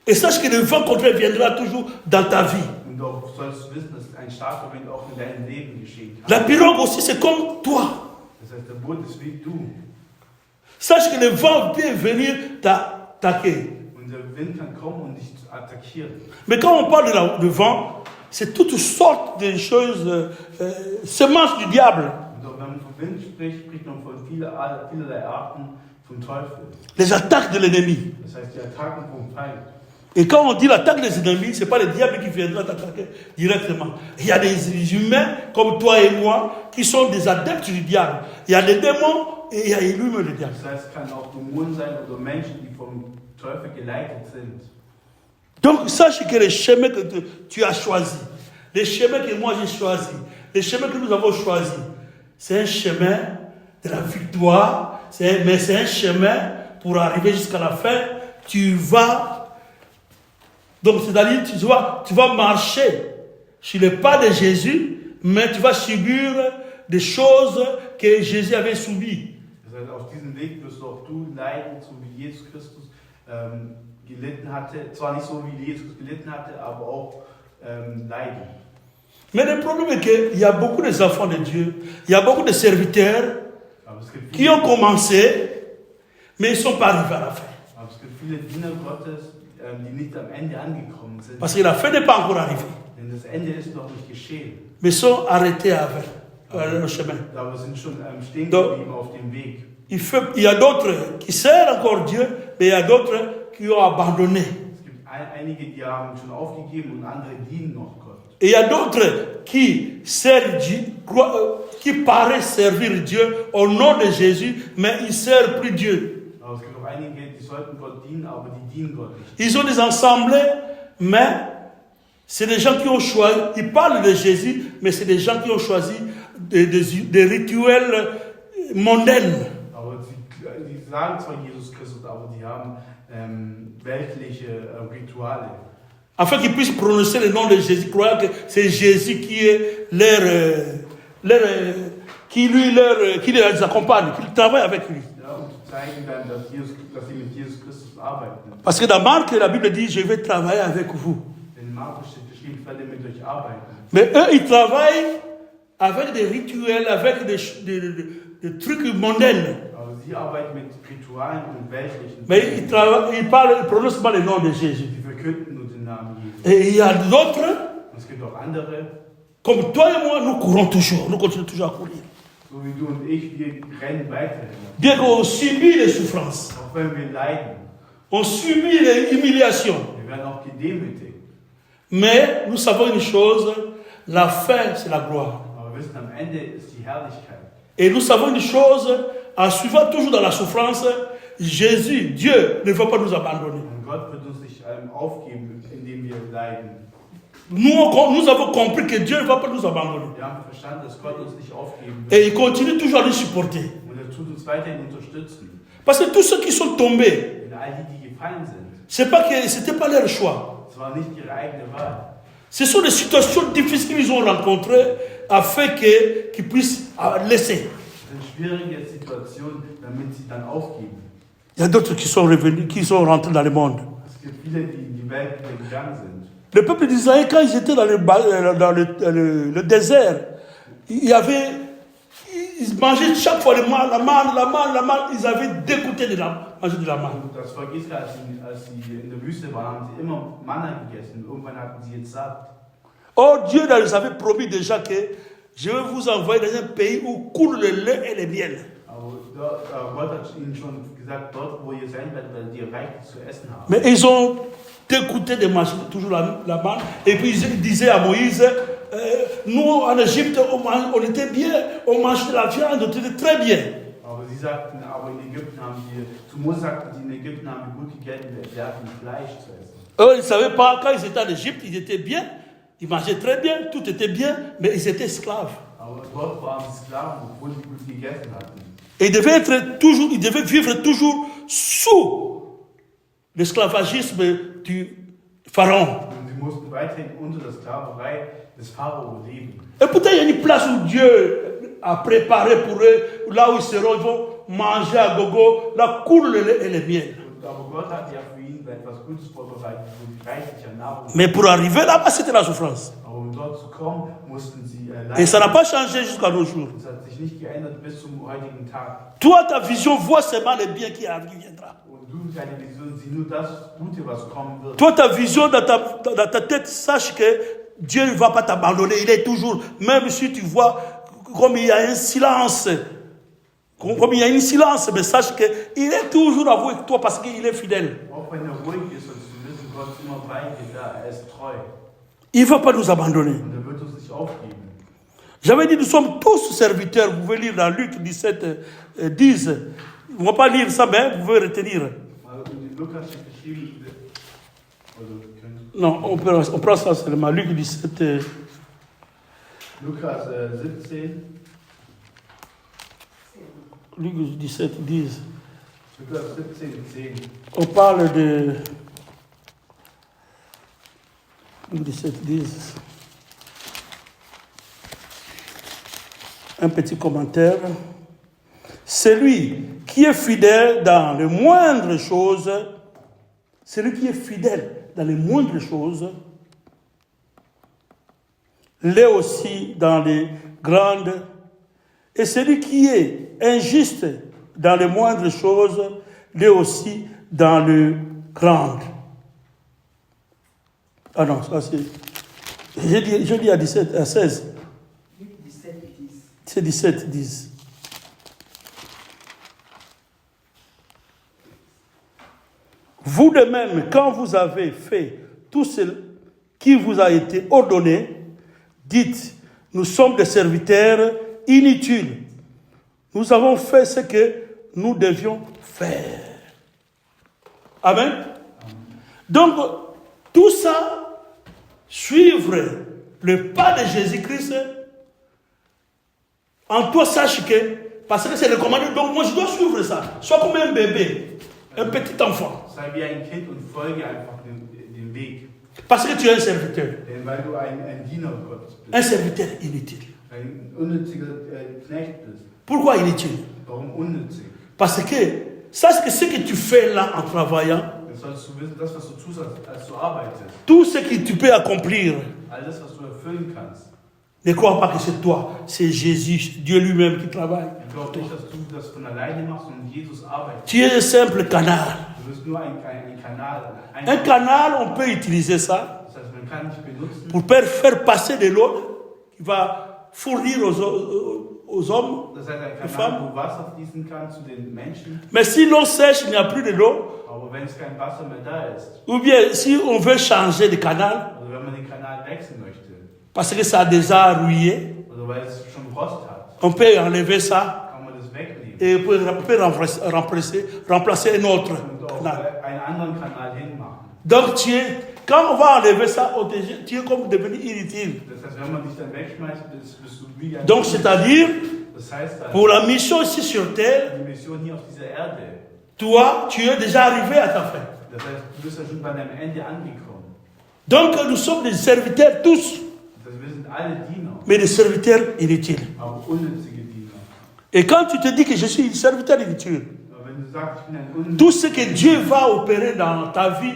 Et sache que le vent contraire viendra toujours dans ta vie. Und du sollst wissen, dass ein starker Wind auch in deinem Leben geschehen kann. La pirogue aussi, c'est comme toi. Das heißt, der Boot ist wie du. Sache que le vent peut venir t'attaquer. Und der Wind kann kommen und dich attackieren. Mais quand on parle de vent, c'est toutes sortes de choses, semences du diable. Und wenn man vom Wind spricht, spricht man von vielerlei Arten vom Teufel. Les attaques de l'ennemi. Das heißt, die Attacken vom Feind. Et quand on dit l'attaque des ennemis, ce n'est pas le diable qui viendra t'attaquer directement. Il y a des humains comme toi et moi qui sont des adeptes du diable. Il y a des démons et il y a lui-même le diable. Das heißt, es kann auch Dämonen sein oder Menschen, die vom Teufel geleitet sind. Donc sache que le chemin que tu as choisi, le chemin que moi j'ai choisi, le chemin que nous avons choisi, c'est un chemin de la victoire, mais c'est un chemin pour arriver jusqu'à la fin. Tu vas... Donc, c'est-à-dire, tu vas marcher sur les pas de Jésus, mais tu vas subir des choses que Jésus avait subies. Das heißt, auf diesem Weg wirst auch du leiden, so wie Jesus Christus gelitten hatte. Zwar nicht so, wie Jesus gelitten hatte, aber auch leiden. Mais le problème est qu'il y a beaucoup d'enfants de Dieu, il y a beaucoup de serviteurs qui ont commencé, mais ils ne sont pas arrivés à la fin. Aber es gibt viele Diener Gottes, die nicht am Ende angekommen sind. Parce que la fin n'est pas encore arrivée. Denn das Ende ist noch nicht geschehen. Mais ils sont arrêtés avec le chemin. Aber sind schon stehen geblieben auf dem Weg. Il y a d'autres qui servent encore Dieu, mais il y a d'autres qui ont abandonné. Es gibt einige, die haben schon aufgegeben und andere dienen noch Gott. Et il y a d'autres qui servent Dieu, qui paraissent servir Dieu au nom de Jésus, mais ils ne servent plus Dieu. Aber es gibt auch einige, die sollten Gott dienen, aber die dienen Gott nicht. Ils ont des assemblées, mais c'est des gens qui ont choisi, ils parlent de Jésus, mais c'est des gens qui ont choisi des rituels mondains. Aber die sagen zwar Jesus Christus, aber die haben weltliche Rituale. Afin qu'ils puissent prononcer le nom de Jésus, croyant que c'est Jésus qui est qui les accompagne, qui travaille avec lui. Ja, um zu zeigen dann, dass sie mit Jesus Christus arbeiten. Parce que dans Marc, la Bible dit, je vais travailler avec vous. Denn in Markus steht geschrieben, ich werde mit euch arbeiten. Mais eux, ils travaillent avec des rituels, avec des trucs mondains. Aber sie arbeiten mit Ritualen und weltlichen. Mais ils prononcent pas le nom de Jésus. Sie verkünden nur den Namen Jesus. Et il y a d'autres, Und es gibt auch andere, comme toi et moi, nous courons toujours, nous continuons toujours à courir. so wie du und ich, wir rennen weiterhin. Bien qu'on subit les souffrances, Auch wenn wir leiden, on subit les humiliations. wir werden auch gedemütigt. Mais nous savons une chose, la fin, c'est la gloire. Aber wir wissen, am Ende ist die Herrlichkeit. Et nous savons une chose, en suivant toujours dans la souffrance, Jésus, Dieu, ne va pas nous abandonner. Und Gott wird uns nicht aufgeben, indem wir leiden. Nous avons compris que Dieu ne va pas nous abandonner. Wir haben verstanden, dass Gott uns nicht aufgeben wird. Et il continue toujours à nous supporter. Und er tut uns weiterhin unterstützen. Parce que tous ceux qui sont tombés, Denn all die gefallen sind, ce n'était pas leur choix. es war nicht ihre eigene Wahl. Ce sont des situations difficiles qu'ils ont rencontrées afin qu'ils puissent laisser. Es sind schwierige Situationen, damit sie dann aufgeben. Il y a d'autres qui sont revenus, qui sont rentrés dans le monde. Es gibt viele, die in die Welt gegangen sind. Le peuple d'Israël, quand ils étaient dans le désert, ils mangeaient chaque fois la manne, ils avaient dégoûté de manger de la manne. Und das Volk Israel, als sie in der Wüste waren, haben sie immer Manna gegessen. Irgendwann hatten sie jetzt satt. Or, Dieu leur avait promis déjà que je vais vous envoyer dans un pays où coule le lait et le miel. Aber Gott hat ihnen schon gesagt, dort wo ihr sein werdet, werdet ihr reichlich zu essen haben. Mais ils ont dégoûté de manger toujours la manne. Et puis ils disaient à Moïse, nous en Égypte, on était bien, on mangeait de la viande, on était très bien. Aber sie sagten, aber in Ägypten haben die, zu Mose sagten sie, in Ägypten haben wir gut gegessen, wir hatten Fleisch zu essen. Eux, ils ne savaient pas, quand ils étaient en Égypte, ils étaient bien, ils mangeaient très bien, tout était bien, mais ils étaient esclaves. Aber dort waren sie Sklaven, obwohl sie gut gegessen hatten. Et ils devaient vivre toujours sous l'esclavagisme du Pharaon. Und sie mussten weiterhin unter der Sklaverei des Pharao leben. Et pourtant, il y a une place où Dieu a préparé pour eux, là où ils seront, ils vont manger à gogo, là coule le lait et le miel. Aber Gott hat ja für ihn etwas Gutes vorbereitet, wo die reichlich an Nahrung. Mais pour arriver là-bas, c'était la souffrance. Aber um dort zu kommen, mussten sie Et ça n'a leiden. pas changé jusqu'à nos jours. Das hat sich nicht geändert bis zum heutigen Tag. Toi, ta vision, vois seulement le bien qui viendra. Und du, deine Vision, sieh nur das Gute, was kommen wird. Toi, ta vision dans ta tête, sache que Dieu ne va pas t'abandonner. Il est toujours, même si tu vois comme il y a un silence, comme il y a une silence, mais sache qu'il est toujours avec toi parce qu'il est fidèle. Auch wenn ruhig ist, sollst du wissen, Gott ist immer bei dir da, est treu. Il ne va pas nous abandonner. Und wird uns nicht aufgeben. J'avais dit, nous sommes tous serviteurs. Vous pouvez lire dans Luc 17, 10. On ne va pas lire ça, mais vous pouvez retenir. In Lukas steht geschrieben, Non, on prend ça seulement. Luc 17, Lukas 17, Luc 17, 10. Lukas 17, 10. On parle de... Luc 17, 10. Un petit commentaire. Celui qui est fidèle dans les moindres choses, celui qui est fidèle dans les moindres choses, l'est aussi dans les grandes. Et celui qui est injuste dans les moindres choses, l'est aussi dans les grandes. Ah non, ça c'est... Je dis à 17, à 16. C'est 17, 10. Vous de même, quand vous avez fait tout ce qui vous a été ordonné, dites, nous sommes des serviteurs inutiles. Nous avons fait ce que nous devions faire. Amen. Donc, tout ça, suivre le pas de Jésus-Christ, en toi, sache que, parce que c'est le commandement, donc moi je dois suivre ça. Sois comme un bébé, un petit enfant. Sei wie ein Kind und folge einfach dem Weg. Parce que tu es un serviteur. Denn weil du ein Diener Gottes bist. Un serviteur inutile. Ein unnütziger Knecht bist. Pourquoi inutile? Warum unnützig? Parce que, sache que ce que tu fais là en travaillant, Dann solltest du wissen, das, was du tust, als du arbeitest, tout ce que tu peux accomplir, alles, was du erfüllen kannst, ne crois pas que c'est toi, c'est Jésus, Dieu lui-même qui travaille. glaub nicht, dass du das von alleine machst, sondern Jesus arbeitet. Tu es un simple canal. Du bist nur ein Kanal. Un canal, on peut utiliser ça Das heißt, man kann dich benutzen, pour faire passer de l'eau qui va fournir aux hommes. das heißt, ein Femme. Kanal, wo Wasser fließen kann zu den Menschen. Mais si l'eau sèche, il n'y a plus de l'eau. Aber wenn es kein Wasser mehr da ist, Ou bien si on veut changer de canal, also wenn man den Kanal wechseln möchte, parce que ça a déjà rouillé, oder weil es schon Rost hat, on peut enlever ça kann man das wegnehmen et on peut remplacer un autre und auch canal. einen anderen Kanal hinmachen. Donc quand on va enlever ça, tu es comme devenu inutile. Das heißt, wenn man dich dann wegschmeißt, bist du wie ein Donc c'est-à-dire, Das heißt, pour la mission ici sur terre, die Mission hier auf dieser Erde, toi, tu es déjà arrivé à ta fin. das heißt, du bist ja schon bei deinem Ende angekommen. Donc nous sommes des serviteurs tous, Das heißt, wir sind alle Diener, mais des serviteurs inutiles. aber unnützige Diener. Et quand tu te dis que je suis un serviteur inutile, Aber wenn du sagst, ich bin ein unnütziger tout ce que Dieu va opérer dans ta vie,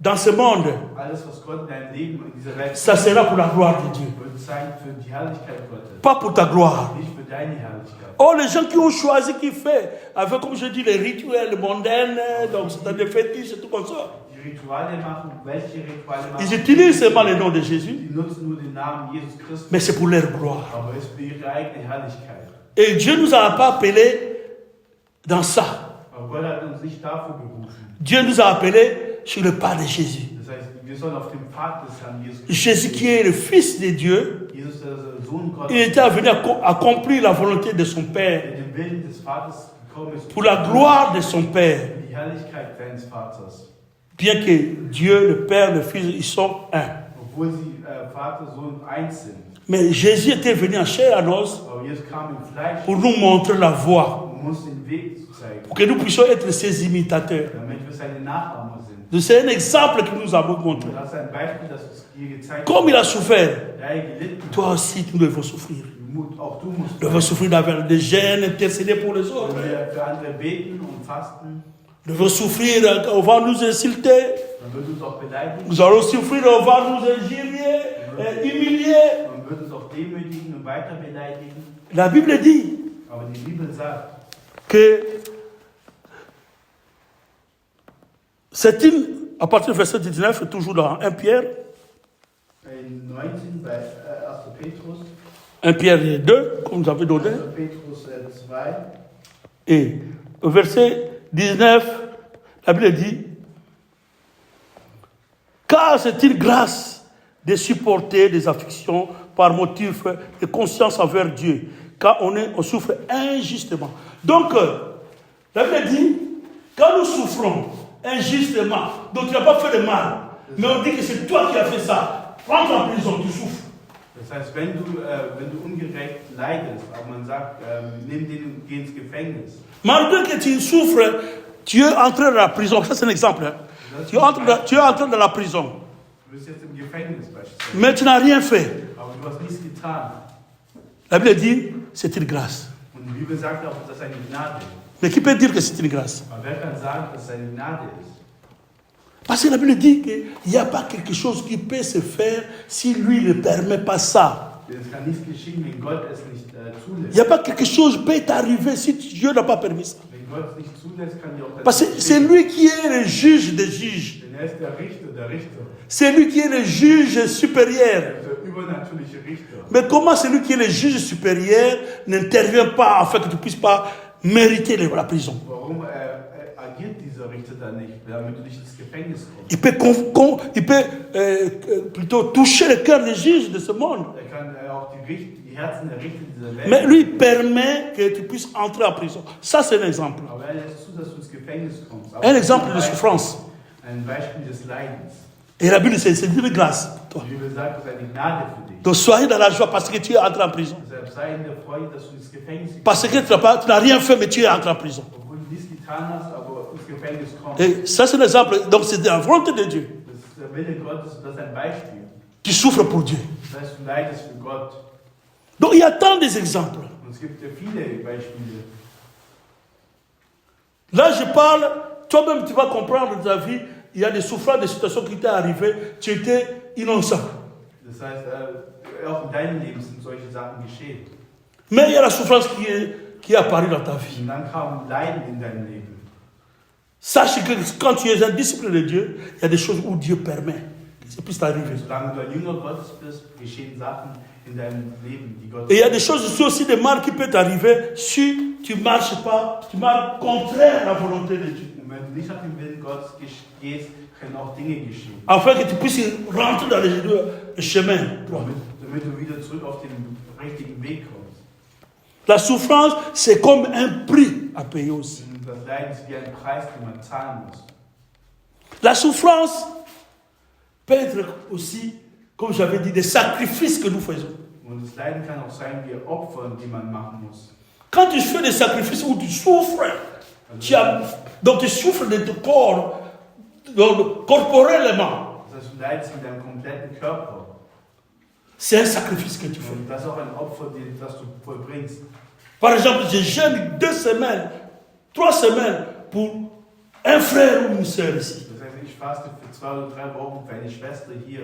dans ce monde, alles, was Gott in deinem Leben in dieser Welt ça sera pour la gloire de Dieu, wird sein für die Herrlichkeit Gottes, pas pour ta gloire. nicht für deine Herrlichkeit. Oh, les gens qui ont choisi, qui font, avec, comme je dis, les rituels mondains, donc c'est-à-dire des fétiches et tout comme ça, Die Rituale machen, welche Rituale machen? ils utilisent seulement le nom de Jésus, Die nutzen nur den Namen Jesus Christus, mais c'est pour leur gloire. aber es ist für ihre eigene Herrlichkeit. Et Dieu ne nous a pas appelés dans ça. Aber Gott hat uns nicht dafür berufen. Dieu nous a appelés sur le pas de Jésus. Das heißt, wir sollen auf dem Pfad des Herrn Jesus Jésus qui est le Fils de Dieu, Jesus, der Sohn Gottes, il était venu accomplir la volonté de son Père. der dem Willen des Vaters gekommen ist, pour la gloire de son Père. für die Herrlichkeit deines Vaters. Bien que Dieu, le Père, le Fils, ils sont un. Obwohl sie Vater, Sohn eins sind. Mais Jésus était venu en chair à os Aber Jesus kam im Fleisch pour nous montrer la voie, und muss den Weg zeigen, pour que nous puissions être ses imitateurs. damit wir seine Nachahmer sind. C'est un exemple que nous avons montré. Und das ist ein Beispiel, das uns dir gezeigt Comme il a souffert, hat. Er gelitten. toi aussi, nous devons souffrir. Auch du musst. Nous devons souffrir d'avoir des gènes, intercéder pour les autres. Wenn wir für andere beten und fasten, Nous devons souffrir, on va nous insulter. dann wird uns auch beleidigen. Nous allons souffrir, on va nous injurier, humilier. Man wird uns auch demütigen und weiter beleidigen. La Bible dit Aber die Bibel sagt, que c'est une, à partir du verset 19, toujours dans 1 Pierre, in 19 bei 1. Petrus, 1 Pierre 2, comme vous avez donné, 1. Petrus 2, et au verset 19, la Bible dit, car c'est une grâce de supporter des afflictions par motif de conscience envers Dieu, quand on souffre injustement. Donc, la Bible dit, quand nous souffrons injustement, donc tu n'as pas fait de mal, mais on dit que c'est toi qui as fait ça, rentre en prison, tu souffres. das heißt, wenn du ungerecht leidest, aber man sagt, nimm den und geh ins Gefängnis. Malgré que tu souffres, tu es entré dans la prison. Ça, c'est un exemple. Hein. Tu es entré dans la prison. Du bist jetzt im Gefängnis beispielsweise. Mais tu n'as rien fait. Aber du hast nichts getan. La Bible dit, c'est une grâce. Und die Bibel sagt auch, dass es eine Gnade ist. Mais qui peut dire que c'est une grâce? Aber wer kann sagen, dass es eine Gnade ist? Parce que la Bible dit qu'il n'y a pas quelque chose qui peut se faire si lui ne permet pas ça. Es kann nichts geschehen, wenn Gott es nicht Il zulässt. n'y a pas quelque chose qui peut t'arriver si Dieu n'a pas permis ça. Wenn Gott es nicht zulässt, kann dir auch Parce que c'est lui qui est le juge des juges. Denn er ist der Richter der Richter. C'est lui qui est le juge supérieur. Er ist der übernatürliche Richter. Mais comment celui qui est le juge supérieur n'intervient pas afin que tu ne puisses pas mériter la prison? Warum agiert dieser Richter dann nicht, damit du nicht ins Gefängnis kommst? Il peut plutôt toucher le cœur des juges de ce monde. Er kann auch die Herzen der Richter dieser Welt. Mais lui permet que tu puisses entrer en prison. Ça, c'est un exemple. Aber er lässt zu, dass du ins Gefängnis kommst. Un exemple de souffrance. Ein Beispiel des Leidens. Et la Bible, c'est une grâce. Toi. Die Bibel sagt, es ist eine Gnade für dich. Donc soyez dans la joie parce que tu es entré en prison. Deshalb sei in der Freude, dass du ins Gefängnis kommst. Parce que tu n'as rien fait, mais tu es entré en prison. Obwohl du nichts getan hast, aber ins Gefängnis kommst. Et ça, c'est un exemple. Donc c'est la volonté de Dieu. Das ist der Wille Gottes und das ist ein Beispiel. Tu souffres pour Dieu. Das heißt, du leidest für Gott. Donc il y a tant d'exemples. Und es gibt ja viele Beispiele. Là, je parle, toi-même, tu vas comprendre dans ta vie, il y a des souffrances, des situations qui t'est arrivées, tu étais innocent. Das heißt, auch in deinem Leben sind solche Sachen geschehen. Mais il y a la souffrance qui est apparue dans ta vie. Und dann kam Leiden in deinem Leben. Sache que quand tu es un disciple de Dieu, il y a des choses où Dieu permet que ça puisse t'arriver. Solange du ein Jünger Gottes bist, geschehen Sachen in deinem Leben, die Gott. Et il y a des choses aussi de mal qui peuvent t'arriver si tu ne marches pas, tu marches contraire à la volonté de Dieu. Und wenn du nicht nach dem Willen Gottes gehst, können auch Dinge geschehen. Afin que tu puisses rentrer dans le chemin. Damit du wieder zurück auf den richtigen Weg kommst. La souffrance, c'est comme un prix à payer aussi. Und das Leiden ist wie ein Preis, den man zahlen muss. La souffrance peut être aussi, comme j'avais dit, des sacrifices que nous faisons. Und das Leiden kann auch sein wie Opfer, die man machen muss. Quand tu fais des sacrifices où tu souffres, donc tu souffres de ton corps, donc, corporellement. Das heißt, du leidest mit deinem kompletten Körper. C'est un sacrifice que tu fais. Und das ist auch ein Opfer, das du vollbringst. Par exemple, je jeûne 2 semaines, 3 semaines pour un frère ou une sœur ici. Das heißt, ich faste für 2 oder 3 Wochen für eine Schwester hier.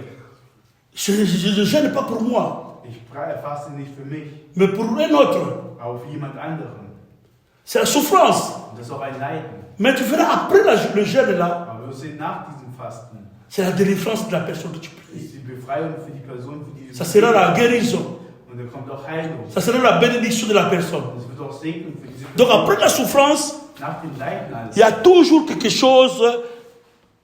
Je ne jeûne pas pour moi, Ich faste nicht für mich, mais pour un autre. aber für jemand anderen. C'est la souffrance. Und das ist auch ein Leiden. Mais tu verras après le jeûne là, Aber wir sehen nach diesem Fasten, c'est la délivrance de la personne que tu pries. ist die Befreiung für die Person, für die Ça sera la guérison. Und da kommt auch Heilung. Ça sera la bénédiction de la personne. Und es wird auch Segen für diese Donc Person. après la souffrance, Nach dem Leiden il y a toujours quelque chose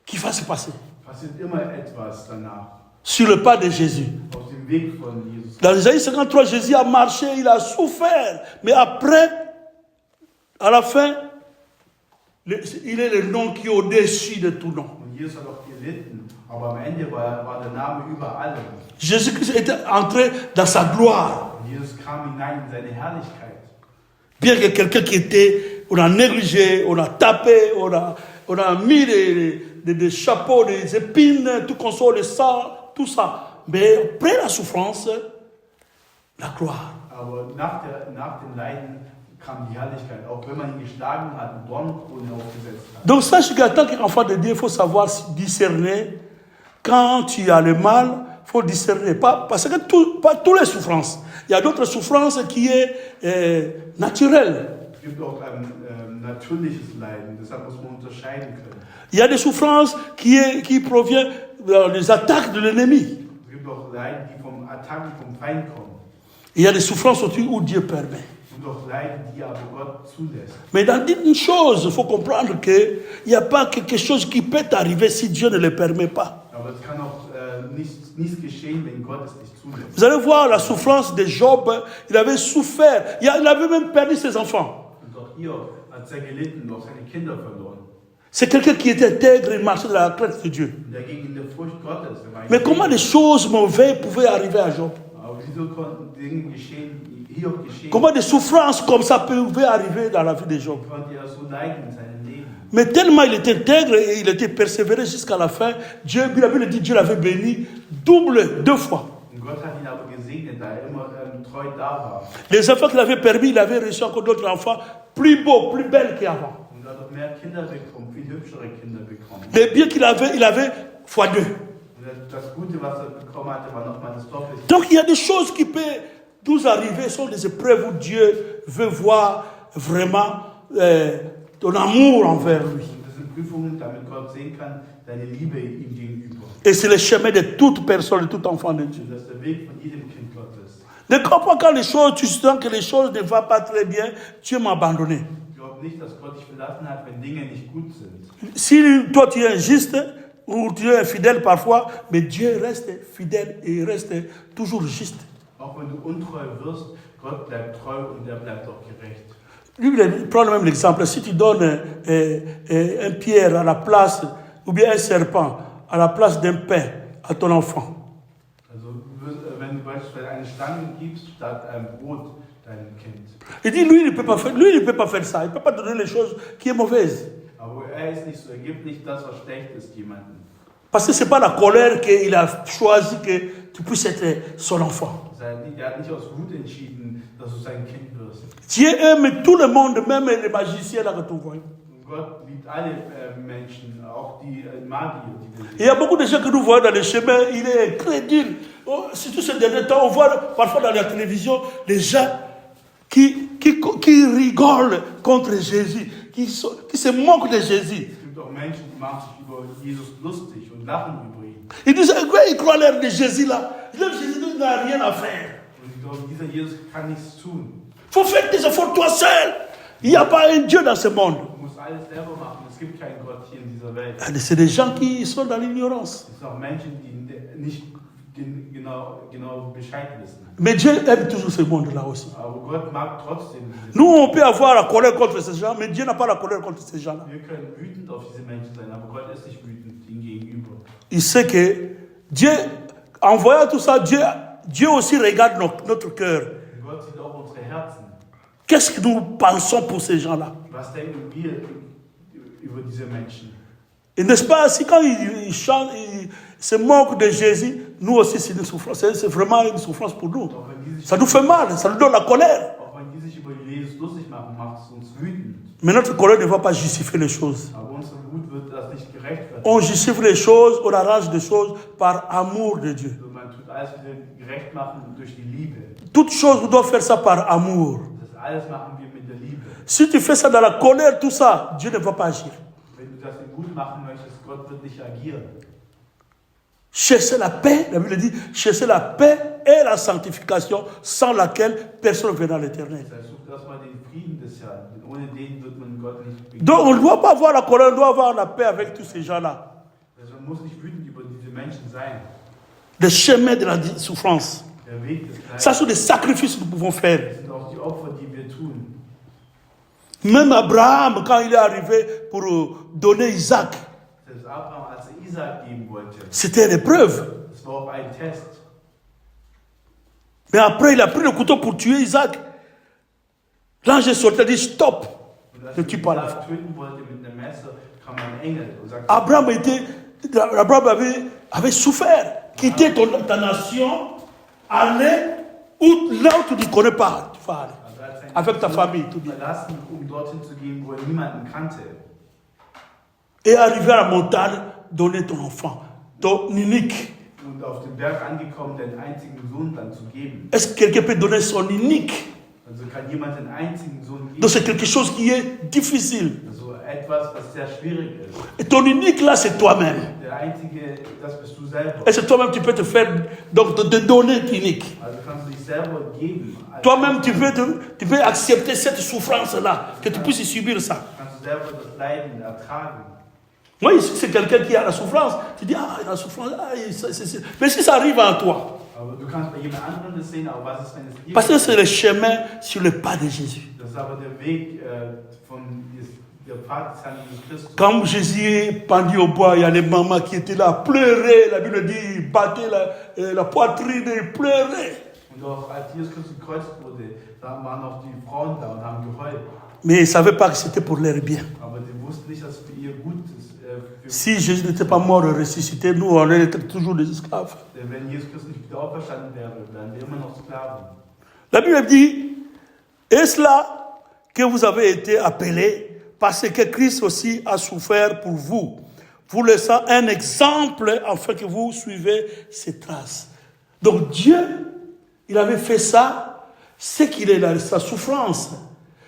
qui va se passer. passiert immer etwas danach. Sur le pas de Jésus. Auf dem Weg von Jesus. Dans Isaïe 53, Jésus a marché, il a souffert. Mais après, à la fin, Il est le nom qui est au-dessus de tout nom. Und Jesus hat auch gelitten, aber am Ende war der Name über allem. Jésus-Christ était entré dans sa gloire. Und Jesus kam hinein in seine Herrlichkeit. Bien que quelqu'un qui était, on a négligé, on a tapé, on a mis des chapeaux, des épines, tout comme ça, le sang, tout ça. Mais après la souffrance, la gloire. Aber nach dem Leiden kam die Herrlichkeit, auch wenn man ihn geschlagen hat, eine Dornenkrone aufgesetzt hat. Donc sache qu'en tant qu'enfant de Dieu, il faut savoir discerner. Quand tu as le mal, il faut discerner. Parce que pas toutes les souffrances. Il y a d'autres souffrances qui est naturelles. Es gibt auch natürliches Leiden, deshalb muss man unterscheiden können. Il y a des souffrances qui proviennent des attaques de l'ennemi. Es gibt auch Leiden, die vom Attacken vom Feind kommen. Il y a des souffrances aussi où Dieu permet. Und auch Leiden, die aber Gott zulässt. Mais dans une chose, il faut comprendre qu'il n'y a pas quelque chose qui peut arriver si Dieu ne le permet pas. Aber es kann auch nichts geschehen, wenn Gott es nicht zulässt. Vous allez voir la souffrance de Job. Il avait souffert. Il avait même perdu ses enfants. Und auch Hiob hat sehr gelitten und auch seine Kinder verloren. C'est quelqu'un qui était intègre, il marchait dans la crainte de Dieu. Und er ging in der Furcht Gottes. Mais comment des choses mauvaises pouvaient arriver à Job? Aber wieso konnten Dinge geschehen, Hiob geschehen? Comment des souffrances comme ça pouvaient arriver dans la vie de Job? Wie konnte er so leiden in seinem Leben? Mais tellement il était intègre et il était persévéré jusqu'à la fin, la Bible dit Dieu l'avait béni deux fois. Und Gott hat ihn aber gesegnet, da er immer treu da war. Les enfants qu'il avait permis, il avait reçu encore d'autres enfants plus beaux, plus belles qu'avant. Und er hat auch mehr Kinder bekommen, viel hübschere Kinder bekommen. Les biens qu'il avait, il avait fois deux. Und das Gute, was er bekommen hatte, war nochmal das Doppelte. Donc il y a des choses qui peuvent nous arriver, sont des épreuves où Dieu veut voir vraiment ton amour envers lui. Und das sind Prüfungen, damit Gott sehen kann, deine Liebe ihm gegenüber. Et c'est le chemin de toute personne, de tout enfant de Dieu. Und das ist der Weg von jedem Kind Gottes. Ne crois pas quand tu sens que les choses ne vont pas très bien, Dieu m'a abandonné. Glaub nicht, dass Gott dich verlassen hat, wenn Dinge nicht gut sind. Si toi tu es injuste ou tu es infidèle parfois, mais Dieu reste fidèle et il reste toujours juste. Auch wenn du untreu wirst, Gott bleibt treu und er bleibt auch gerecht. Lui, il prend le même exemple. Si tu donnes un pierre à la place, ou bien un serpent à la place d'un pain à ton enfant, Also wenn du beispielsweise eine Stange gibst statt einem Brot deinem Kind. il dit lui, il ne peut pas faire ça. Il ne peut pas donner les choses qui sont mauvaises. Aber er ist nicht so, er gibt nicht das, was schlecht ist, jemandem. Parce que ce n'est pas la colère qu'il a choisi que tu puisses être son enfant. Er hat nicht aus Wut entschieden, dass du sein Kind wirst. Dieu aime tout le monde, même les magiciens là que tu vois. Und Gott liebt alle Menschen, auch die Magier, die wir Il sehen. y a beaucoup de gens que nous voyons dans les chemins, il est incrédule. Oh, surtout ces derniers temps, on voit parfois dans la télévision les gens qui rigolent contre Jésus, qui se moquent de Jésus. Es gibt auch Menschen, die machen sich über Jesus lustig und lachen über ihn. Ils disent, ouais, ils croient l'air de Jésus là. Jésus n'a rien à faire. Und ich glaube, dieser Jesus kann nichts tun. Il faut faire tes efforts toi seul. Il n'y a pas un Dieu dans ce monde. Du musst alles selber machen. Es gibt keinen Gott hier in dieser Welt. C'est des gens qui sont dans l'ignorance. Es sind auch Menschen, die nicht genau Bescheid wissen. Mais Dieu aime toujours ce monde-là aussi. Aber Gott mag trotzdem diese Nous, on peut avoir la colère contre ces gens, mais Dieu n'a pas la colère contre ces gens-là. Wir können wütend auf diese Menschen sein, aber Gott ist nicht wütend ihnen gegenüber. Il sait que Dieu, en voyant tout ça, Dieu aussi regarde notre cœur. Und Gott sieht auch unsere Herzen. Qu'est-ce que nous pensons pour ces gens-là? Was denken wir über diese Menschen? Et n'est-ce pas, si quand ils chantent, ils se moquent de Jésus, nous aussi c'est une souffrance. C'est vraiment une souffrance pour nous. Auch wenn die sich, Ça nous fait mal, ça nous donne la colère. auch wenn die sich über Jesus lustig machen, macht es uns wütend. Mais notre colère ne va pas justifier les choses. Aber unsere Wut wird das nicht gerechtfertigt. On justifie les choses, on arrange des choses par amour de Dieu. Also man tut alles wieder gerecht machen durch die Liebe. Toute chose, on doit faire ça par amour. Das alles machen wir mit der Liebe. Si tu fais ça dans la colère, tout ça, Dieu ne va pas agir. Wenn du das in Wut machen möchtest, Gott wird nicht agieren. Cherchez la paix, la Bible dit, cherchez la paix et la sanctification, sans laquelle personne ne verra l'éternel. Das heißt, sucht erstmal den Frieden des Herrn, denn ohne den wird man Gott nicht begegnen. Donc on ne doit pas avoir la colère, on doit avoir la paix avec tous ces gens-là. Also man muss nicht wütend über diese Menschen sein. Le chemin de la souffrance. Der Weg des Ça Leidens. sont des sacrifices que nous pouvons faire. Das sind auch die Opfer, die wir tun. Même Abraham, quand il est arrivé pour donner Isaac, Selbst Abraham, als Isaak geben wollte, c'était une épreuve. das war auch ein Test. Mais après, il a pris le couteau pour tuer Isaac. L'ange est sorti et a dit stop. Und als Ne tue pas Isaak l'enfant. töten wollte mit einem Messer, kam ein Engel und sagte, Abraham avait souffert. Quitter ta nation, aller là où tu ne connais pas. Tu vas aller. also er hat seine Avec ta Nation famille, tout bien. verlassen, dorthin zu gehen, wo er niemanden kannte. Et arriver à la montagne, donner ton enfant, ton unique. Und auf dem Berg angekommen, den einzigen Sohn dann zu geben. Est-ce que quelqu'un peut donner son unique? Also kann jemand den einzigen Sohn geben. Donc c'est quelque chose qui est difficile. Also etwas, was sehr schwierig ist. Et ton unique là, c'est toi-même. Der einzige, das bist du selber. Et c'est toi-même, tu peux te faire, donc te donner ton unique. Also kannst du dich selber geben. Toi-même, tu peux accepter cette souffrance-là, que tu puisses subir ça. Kannst du selber das Leiden ertragen. Moi, ici, c'est quelqu'un qui a la souffrance. Tu dis, ah, il a la souffrance. Ah, mais si ça arrive à toi, Aber du kannst bei jemand anderem das sehen, aber was ist, wenn es dir parce que c'est le chemin sur le pas de Jésus. Das ist aber der Weg von der Pfad des Herrn Jesus Christus. Quand Jésus est pendu au bois, il y a les mamans qui étaient là, pleuraient. La Bible dit, ils battaient la poitrine, ils pleuraient. Und auch als Jesus Christus gekreuzigt wurde, da waren auch die Frauen da und haben geheult. Mais ils ne savaient pas que c'était pour leur bien. Aber die wussten nicht, dass es für ihr gut ist. Si Jésus n'était pas mort et ressuscité, nous, on était toujours des esclaves. Wenn Jesus Christus nicht wieder auferstanden wäre, wären wir immer noch Sklaven. La Bible dit, est-ce là que vous avez été appelés parce que Christ aussi a souffert pour vous, vous laissant un exemple afin que vous suivez ses traces. Donc Dieu, il avait fait ça, c'est qu'il est là, sa souffrance.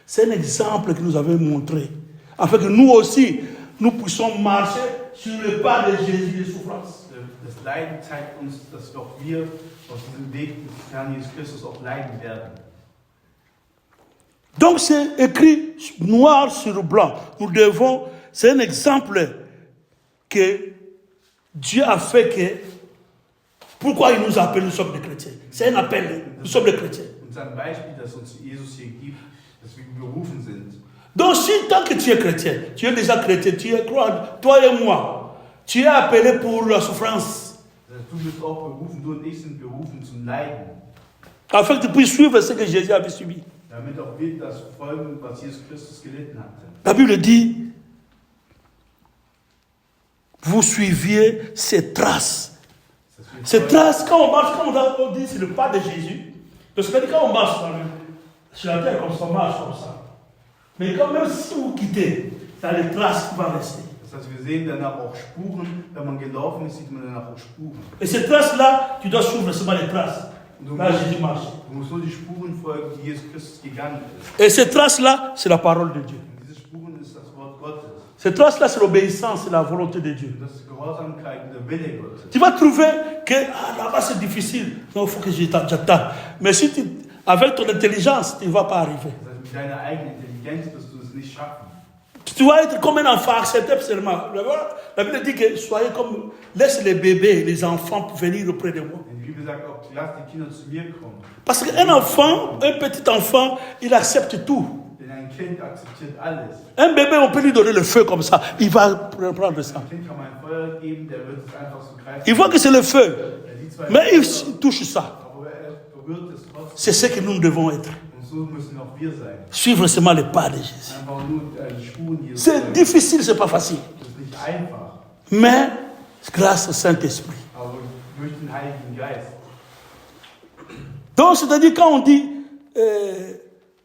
C'est un exemple qu'il nous avait montré, afin que nous aussi, nous puissions marcher sur le pas de Jésus de souffrance. Das Leiden zeigt uns, dass auch wir auf diesem Weg des Herrn Jesus Christus auch leiden werden. Donc c'est écrit noir sur blanc. Nous devons, c'est un exemple que Dieu a fait que, pourquoi il nous appelle, nous sommes des chrétiens. C'est un appel, nous sommes des chrétiens. Und sein Beispiel, das uns Jesus hier gibt, dass wir berufen sind. Donc si tant que tu es chrétien, tu es déjà chrétien, tu es croyant, toi et moi, tu es appelé pour la souffrance. Du bist auch berufen, du und ich sind berufen zum Leiden. Afin que tu puisses suivre ce que Jésus avait subi. Damit auch wir das folgen, was Jesus Christus gelitten hatte. La Bible dit, vous suiviez ses traces. Ces traces, quand on marche, quand on dit c'est le pas de Jésus, parce que quand on marche sur la terre comme ça, on marche comme ça. Mais quand même si vous quittez, il y a les traces qui vont rester. Das heißt, wir sehen danach auch Spuren. Wenn man gelaufen ist, sieht man danach auch Spuren. Et ces traces-là, tu dois suivre seulement les traces. Là, Jésus marche. Du musst nur die Spuren folgen, die Jesus Christus gegangen ist. Et ces traces-là, c'est la parole de Dieu. Und diese Spuren ist das Wort Gottes. Ces traces-là, c'est l'obéissance, c'est la volonté de Dieu. Und das ist Gehorsamkeit und der Wille Gottes. Tu vas trouver que là-bas c'est difficile. Non, il faut que j'attende. Mais si tu, avec ton intelligence, tu ne vas pas arriver. Das heißt, mit deiner eigenen Intelligenz wirst du es nicht schaffen. Tu dois être comme un enfant, accepté seulement. La Bible dit que soyez comme, laisse les bébés, les enfants venir auprès de moi. Die Bibel sagt auch, lass die Kinder zu mir kommen. Parce qu'un enfant, un petit enfant, il accepte tout. Denn ein Kind akzeptiert alles. Un bébé, on peut lui donner le feu comme ça. Il va prendre ça. Ein Kind kann man ein Feuer geben, der wird es einfach so greifen. Il voit que c'est le feu. Er sieht zwar Mais il touche ça. aber er berührt es trotzdem. C'est ce que nous devons être. Und so müssen auch wir sein. Suivre seulement les pas de Jésus. Einfach nur die Spuren Jesus C'est folgen. difficile, c'est pas facile. Das ist nicht einfach, Mais grâce au Saint-Esprit. aber durch den Heiligen Geist. Donc, c'est-à-dire, quand on dit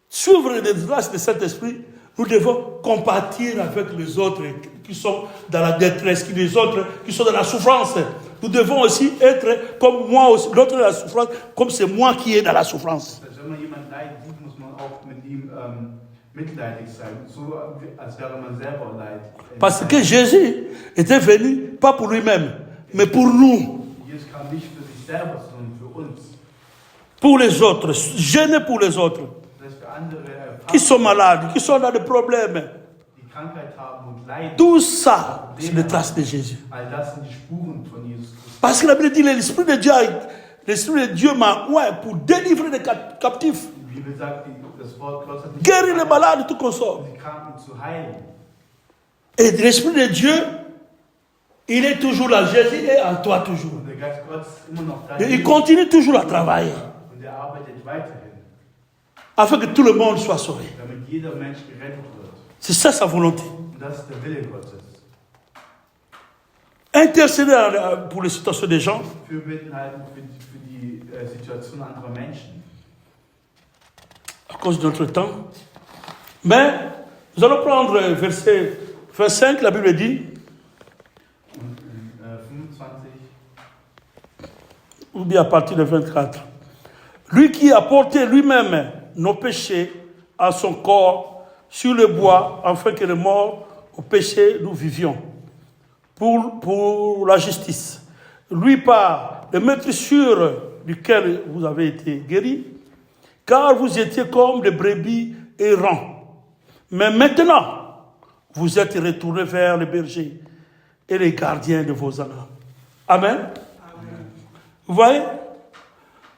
suivre les grâces du Saint-Esprit, nous devons compatir avec les autres qui sont dans la détresse, les autres qui sont dans la souffrance. Nous devons aussi être comme moi aussi, l'autre dans la souffrance, comme c'est moi qui est dans la souffrance. Das heißt, wenn man jemanden leiden sieht, muss man auch mit ihm mitleidig sein, so als wäre man selber leid. Parce que Jésus était venu, pas pour lui-même, mais pour nous, Jesus kam nicht für sich selber, sondern für uns. pour les autres, gêner pour les autres, Das heißt, für andere qui sont malades, qui sont dans des problèmes. die Krankheit haben und leiden. Tout ça, c'est les traces de Jésus. All das sind die Spuren von Jesus Christus. Parce que la Bible dit, l'Esprit de Dieu m'a oint pour délivrer les captifs. Die Bibel sagt, das Wort Gottes hat nicht guérir les malades, tout consort. die Kranken zu heilen. Et l'Esprit de Dieu, il est toujours là. Jésus est en toi toujours. Und der Geist Gottes ist immer noch da. Et il continue toujours à travailler Und er arbeitet weiterhin, afin que tout le monde soit sauvé. damit jeder Mensch gerettet wird. C'est ça sa volonté. Und das ist der Wille Gottes. Intercéder pour les situations des gens, Fürbitten halten für die Situation anderer Menschen. à cause de notre temps. Mais nous allons prendre verset 25, la Bible dit, Und in 25, ou bien à partir de 24. Lui qui a porté lui-même nos péchés à son corps sur le bois, afin que les morts au péché nous vivions. Pour la justice. Lui par le meurtrissure duquel vous avez été guéris, car vous étiez comme des brebis errants. Mais maintenant, vous êtes retournés vers les bergers et les gardiens de vos âmes. Amen. Amen. Vous voyez,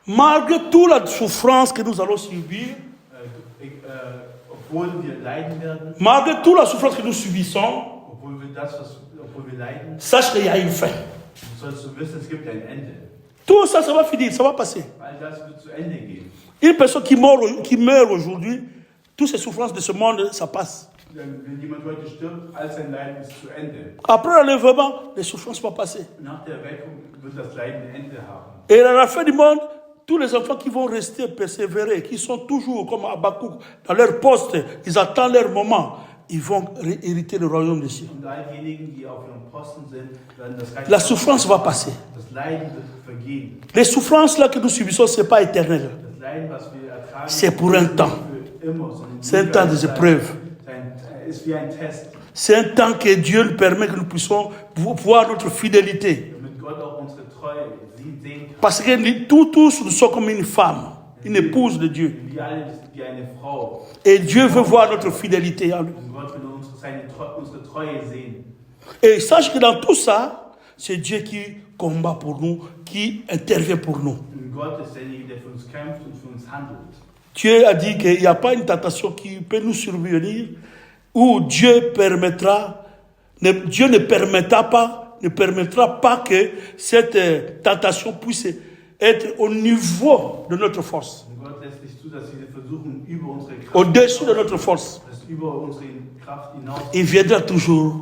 malgré toute la souffrance que nous allons subir, obwohl wir leiden werden, malgré toute la souffrance que nous subissons, obwohl wir leiden, sache qu'il y a une fin. sollst du wissen, es gibt ein Ende. Tout ça, ça va finir, ça va passer. All das wird zu Ende gehen. Une personne qui meurt aujourd'hui, toutes ces souffrances de ce monde, ça passe. Wenn jemand heute stirbt, all sein Leiden ist zu Ende. Après l'enlèvement, les souffrances vont passer. Nach der Erweckung wird das Leiden ein Ende haben. Et à la fin du monde, tous les enfants qui vont rester persévérer, qui sont toujours comme Habakkuk, dans leur poste, ils attendent leur moment, ils vont hériter le royaume des cieux. Und all diejenigen, die auf ihrem Posten sind, werden das Reich La souffrance va passer. Das Leiden wird vergehen. Les souffrances là que nous subissons, ce n'est pas éternel. Das Leiden, was wir ertragen, C'est pour un temps. für immer, sondern C'est un temps des épreuves. ist wie ein Test, C'est un temps que Dieu nous permet que nous puissions voir notre fidélité. damit Gott auch unsere Treue sehen kann. Parce que tous nous sommes comme une femme, une épouse de Dieu. Wir alle sind wie eine Frau. Et Dieu veut voir notre fidélité en lui. Und Gott will unsere Treue sehen. Et sache que dans tout ça, c'est Dieu qui combat pour nous, qui intervient pour nous. Und Gott ist derjenige, der für uns kämpft und für uns handelt. Dieu a dit qu'il n'y a pas une tentation qui peut nous survenir où Dieu ne permettra pas que cette tentation puisse être au niveau de notre force, Und Gott lässt nicht zu, dass diese Versuchung über unsere Kraft au-dessus de notre force. dass über unsere Kraft hinaus. Il viendra toujours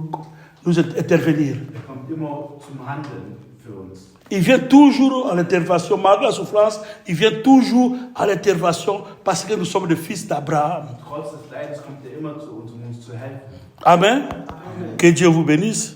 nous intervenir. Er kommt immer zum Handeln für uns. Il vient toujours à l'intervention, malgré la souffrance, il vient toujours à l'intervention parce que nous sommes des fils d'Abraham. Trotz des Leidens kommt er immer zu uns, um uns zu helfen. Amen. Que Dieu vous bénisse.